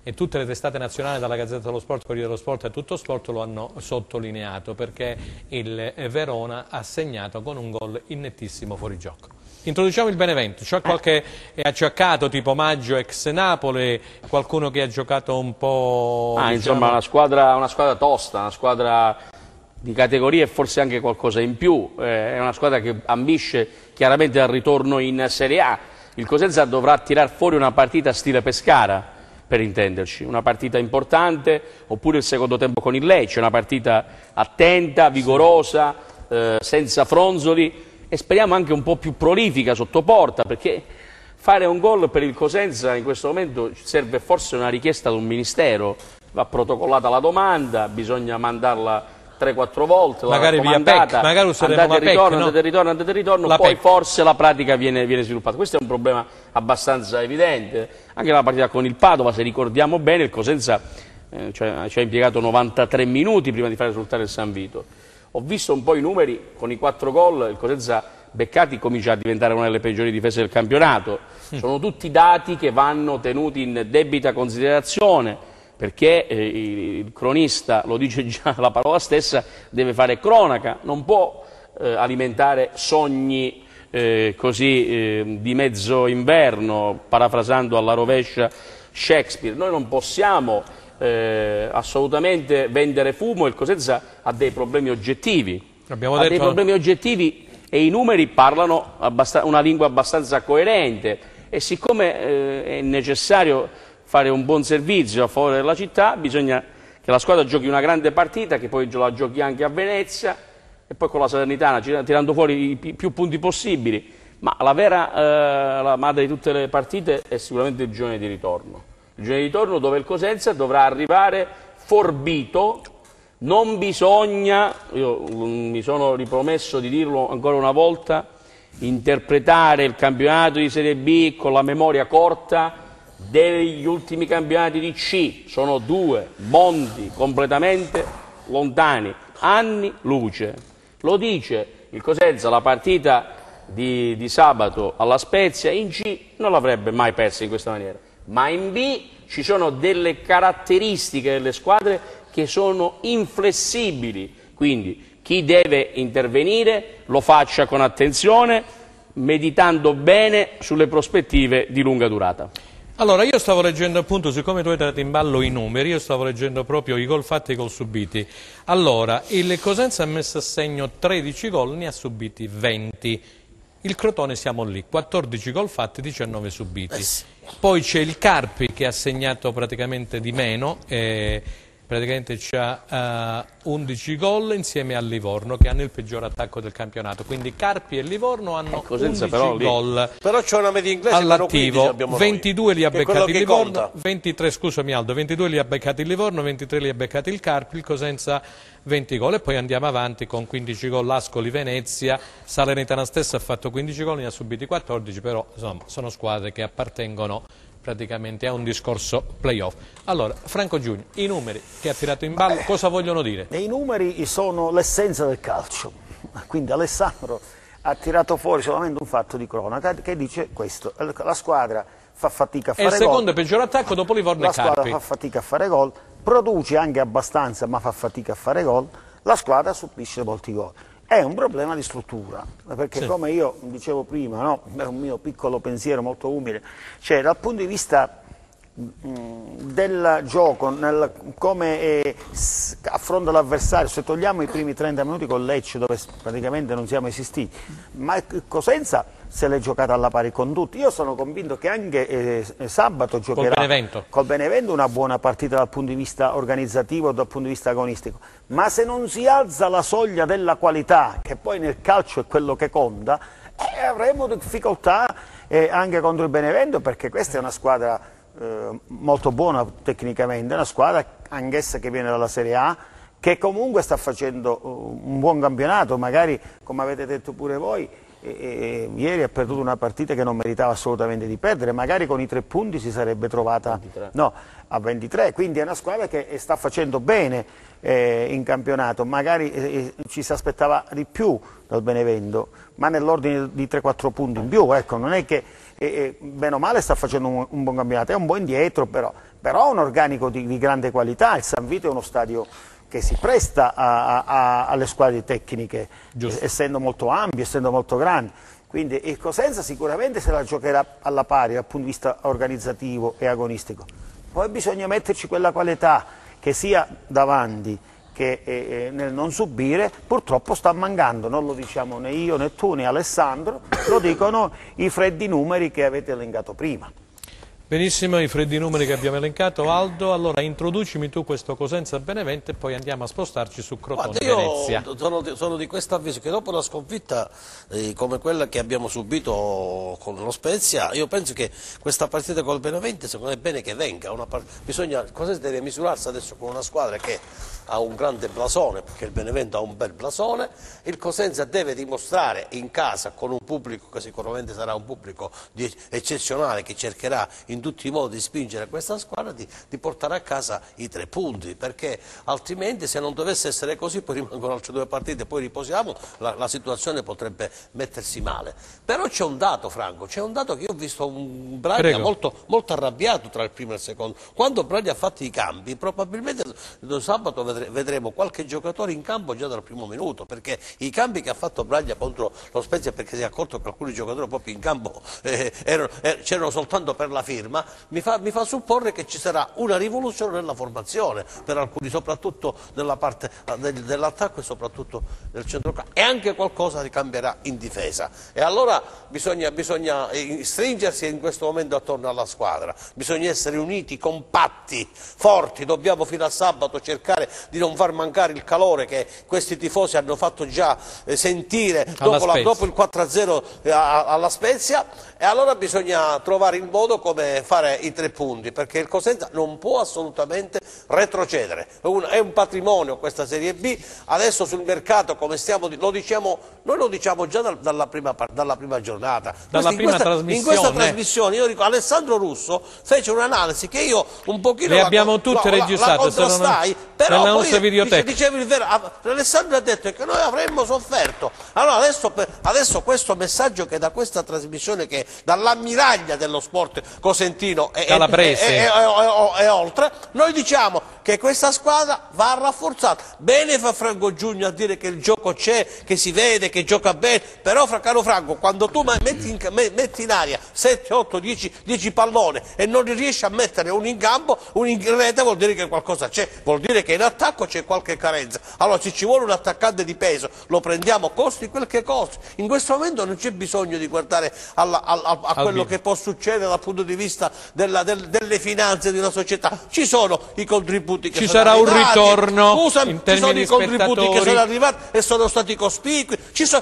e tutte le testate nazionali, dalla Gazzetta dello Sport, Corriere dello Sport e Tutto Sport, lo hanno sottolineato, perché il Verona ha segnato con un gol in nettissimo fuorigioco. Introduciamo il Benevento. C'è qualche acciaccato tipo Maggio ex Napoli, qualcuno che ha giocato un po'... Insomma, una squadra tosta, una squadra di categoria e forse anche qualcosa in più. È una squadra che ambisce chiaramente al ritorno in Serie A. Il Cosenza dovrà tirar fuori una partita stile Pescara, per intenderci, una partita importante, oppure il secondo tempo con il Lecce, una partita attenta, vigorosa, senza fronzoli, e speriamo anche un po' più prolifica sotto porta, perché fare un gol per il Cosenza in questo momento serve forse una richiesta ad un ministero. Va protocollata la domanda, bisogna mandarla 3-4 volte, magari via PEC, magari useremo la PEC, andate e ritorno, poi forse la pratica viene sviluppata. Questo è un problema abbastanza evidente. Anche la partita con il Padova, se ricordiamo bene, il Cosenza ci ha impiegato 93 minuti prima di fare risultare il San Vito. Ho visto un po' i numeri, con i 4 gol il Cosenza beccati comincia a diventare una delle peggiori difese del campionato. Sono tutti dati che vanno tenuti in debita considerazione, perché il cronista, lo dice già la parola stessa, deve fare cronaca, non può alimentare sogni di mezzo inverno, parafrasando alla rovescia Shakespeare. Noi non possiamo assolutamente vendere fumo. Il Cosenza ha dei problemi oggettivi, dei problemi oggettivi, e i numeri parlano una lingua abbastanza coerente, e siccome è necessario fare un buon servizio a favore della città, bisogna che la squadra giochi una grande partita, che poi la giochi anche a Venezia e poi con la Salernitana, tirando fuori i più punti possibili, ma la madre di tutte le partite è sicuramente il girone di ritorno. Il girone di ritorno, dove il Cosenza dovrà arrivare forbito. Non bisogna, io mi sono ripromesso di dirlo ancora una volta, interpretare il campionato di Serie B con la memoria corta degli ultimi campionati di C. Sono 2 mondi completamente lontani, anni luce. Lo dice il Cosenza, la partita di sabato alla Spezia in C non l'avrebbe mai persa in questa maniera, ma in B ci sono delle caratteristiche delle squadre che sono inflessibili, quindi chi deve intervenire lo faccia con attenzione, meditando bene sulle prospettive di lunga durata. Allora, io stavo leggendo appunto, siccome tu hai dato in ballo i numeri, io stavo leggendo proprio i gol fatti e i gol subiti. Allora, il Cosenza ha messo a segno 13 gol, ne ha subiti 20. Il Crotone siamo lì, 14 gol fatti, 19 subiti. Poi c'è il Carpi che ha segnato praticamente di meno, praticamente c'ha 11 gol insieme al Livorno, che hanno il peggior attacco del campionato. Quindi Carpi e Livorno hanno 11 gol. Però c'è una media inglese all'attivo. 22 li ha beccati il Livorno, 23, scusami Aldo, 22 li ha beccati il Livorno, 23 li ha beccati il Carpi, il Cosenza 20 gol, e poi andiamo avanti con 15 gol Ascoli, Venezia, Salernitana stessa ha fatto 15 gol, ne ha subiti 14, però insomma sono squadre che appartengono praticamente a un discorso playoff. Allora, Franco Giugno, i numeri che ha tirato in ballo cosa vogliono dire? I numeri sono l'essenza del calcio, quindi Alessandro ha tirato fuori solamente un fatto di cronaca che dice questo: la squadra fa fatica a fare gol. È il secondo peggior attacco dopo Livorno e Carpi. La squadra fa fatica a fare gol, produce anche abbastanza ma fa fatica a fare gol, la squadra subisce molti gol. È un problema di struttura, perché sì, come io dicevo prima, no? È un mio piccolo pensiero molto umile, cioè dal punto di vista del gioco, come affronta l'avversario, se togliamo i primi 30 minuti con Lecce dove praticamente non siamo esistiti, ma Cosenza se l'è giocata alla pari con tutti. Io sono convinto che anche sabato giocherà col Benevento una buona partita dal punto di vista organizzativo, dal punto di vista agonistico, ma se non si alza la soglia della qualità, che poi nel calcio è quello che conta, avremo difficoltà anche contro il Benevento, perché questa è una squadra molto buona tecnicamente, una squadra anch'essa che viene dalla Serie A, che comunque sta facendo un buon campionato, magari come avete detto pure voi ieri ha perduto una partita che non meritava assolutamente di perdere, magari con i 3 punti si sarebbe trovata a 23, quindi è una squadra che sta facendo bene in campionato, magari ci si aspettava di più dal Benevento, ma nell'ordine di 3-4 punti in più, ecco, non è che bene o male sta facendo un buon campionato, è un po' indietro però ha un organico di grande qualità, il San Vito è uno stadio che si presta alle squadre tecniche, essendo molto ampio, essendo molto grande. Quindi il Cosenza sicuramente se la giocherà alla pari dal punto di vista organizzativo e agonistico. Poi bisogna metterci quella qualità che sia davanti che nel non subire, purtroppo sta mancando, non lo diciamo né io né tu né Alessandro, lo dicono i freddi numeri che avete elencato prima. Benissimo, i freddi numeri che abbiamo elencato. Aldo, allora introducimi tu questo Cosenza Benevento e poi andiamo a spostarci su Crotone Venezia. Io sono di questo avviso che dopo una sconfitta come quella che abbiamo subito con lo Spezia, io penso che questa partita col Benevento secondo me è bene che venga. Cosenza deve misurarsi adesso con una squadra che ha un grande blasone, perché il Benevento ha un bel blasone, il Cosenza deve dimostrare in casa con un pubblico che sicuramente sarà un pubblico eccezionale, che cercherà in tutti i modi di spingere questa squadra di portare a casa i 3 punti, perché altrimenti se non dovesse essere così poi rimangono altre 2 partite, poi riposiamo, la situazione potrebbe mettersi male. Però c'è un dato, Franco, c'è un dato che io ho visto un Braglia molto arrabbiato tra il primo e il secondo. Quando Braglia ha fatto i cambi, probabilmente sabato vedremo qualche giocatore in campo già dal primo minuto, perché i cambi che ha fatto Braglia contro lo Spezia, perché si è accorto che alcuni giocatori proprio in campo c'erano soltanto per la firma, mi fa supporre che ci sarà una rivoluzione nella formazione per alcuni, soprattutto nella parte dell'attacco e soprattutto nel centrocampo, e anche qualcosa ricambierà in difesa, e allora bisogna stringersi in questo momento attorno alla squadra, bisogna essere uniti, compatti, forti, dobbiamo fino a sabato cercare di non far mancare il calore che questi tifosi hanno fatto già sentire dopo il 4-0 alla Spezia, e allora bisogna trovare il modo come fare i 3 punti, perché il Cosenza non può assolutamente retrocedere, è un patrimonio questa Serie B, adesso sul mercato come stiamo, noi lo diciamo già dalla prima giornata, in questa trasmissione io dico, Alessandro Russo fece un'analisi che io un pochino le abbiamo tutte registrate, però nella nostra videoteca. Dicevi il vero, Alessandro ha detto che noi avremmo sofferto, allora adesso questo messaggio che da questa trasmissione, che dall'ammiraglia dello sport cosentino e oltre, noi diciamo che questa squadra va rafforzata. Bene fa Franco Giugno a dire che il gioco c'è, che si vede, che gioca bene, però caro Franco, quando tu metti in aria 7, 8, 10 palloni e non riesci a mettere uno in campo, uno in rete, vuol dire che qualcosa c'è, vuol dire che in attacco c'è qualche carenza. Allora se ci vuole un attaccante di peso lo prendiamo, costi quel che costi. In questo momento non c'è bisogno di guardare a quello che può succedere dal punto di vista delle finanze di una società, ci sono i contributi che ci sono sarà arrivati, un ritorno ci sono i contributi che sono arrivati e sono stati cospicui,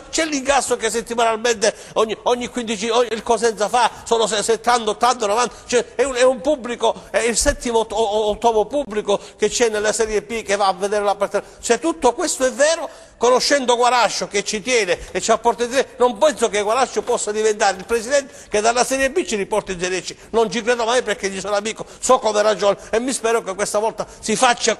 c'è l'incasso che settimanalmente ogni 15 il Cosenza fa, sono 70, 80, 90, cioè è un pubblico, è il 7° o 8° pubblico che c'è nella Serie B che va a vedere la partita. Se tutto questo è vero, conoscendo Guarascio che ci tiene e ci ha portato, non penso che Guarascio possa diventare il presidente che dalla Serie B ci riporta in Serie C, non ci credo mai, perché gli sono amico, so come ragione, e mi spero che questa volta si faccia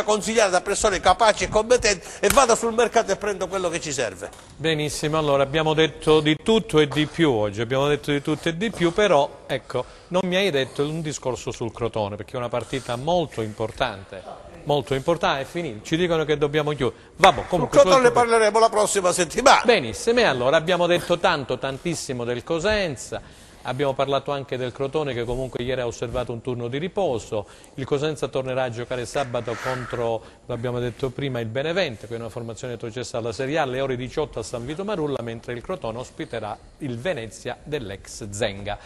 consigliare da persone capaci e competenti e vada sul mercato e prenda quello che ci serve. Benissimo, allora abbiamo detto di tutto e di più oggi, abbiamo detto di tutto e di più, però ecco, non mi hai detto un discorso sul Crotone, perché è una partita molto importante, è finito, ci dicono che dobbiamo chiudere. Vabbè, comunque sul Crotone ne parleremo la prossima settimana. Benissimo, e allora abbiamo detto tantissimo del Cosenza. Abbiamo parlato anche del Crotone, che comunque ieri ha osservato un turno di riposo. Il Cosenza tornerà a giocare sabato contro, lo abbiamo detto prima, il Benevento, che è una formazione retrocessa alla Serie A, alle ore 18 a San Vito Marulla, mentre il Crotone ospiterà il Venezia dell'ex Zenga.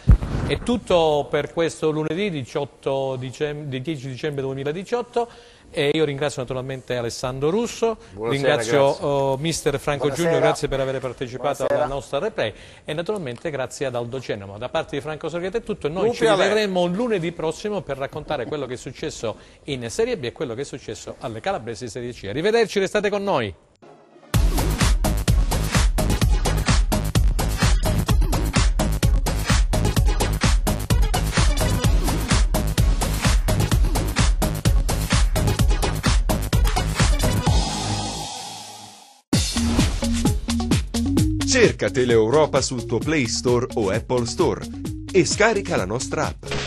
È tutto per questo lunedì 10 dicembre 2018. E io ringrazio naturalmente Alessandro Russo, ringrazio mister Franco Giugno, grazie per aver partecipato alla nostra replay, e naturalmente grazie ad Aldo Genamo. Da parte di Franco Sorghetta è tutto, e noi ci rivedremo lunedì prossimo per raccontare quello che è successo in Serie B e quello che è successo alle calabresi Serie C. Arrivederci, restate con noi. Cerca Teleeuropa sul tuo Play Store o Apple Store e scarica la nostra app.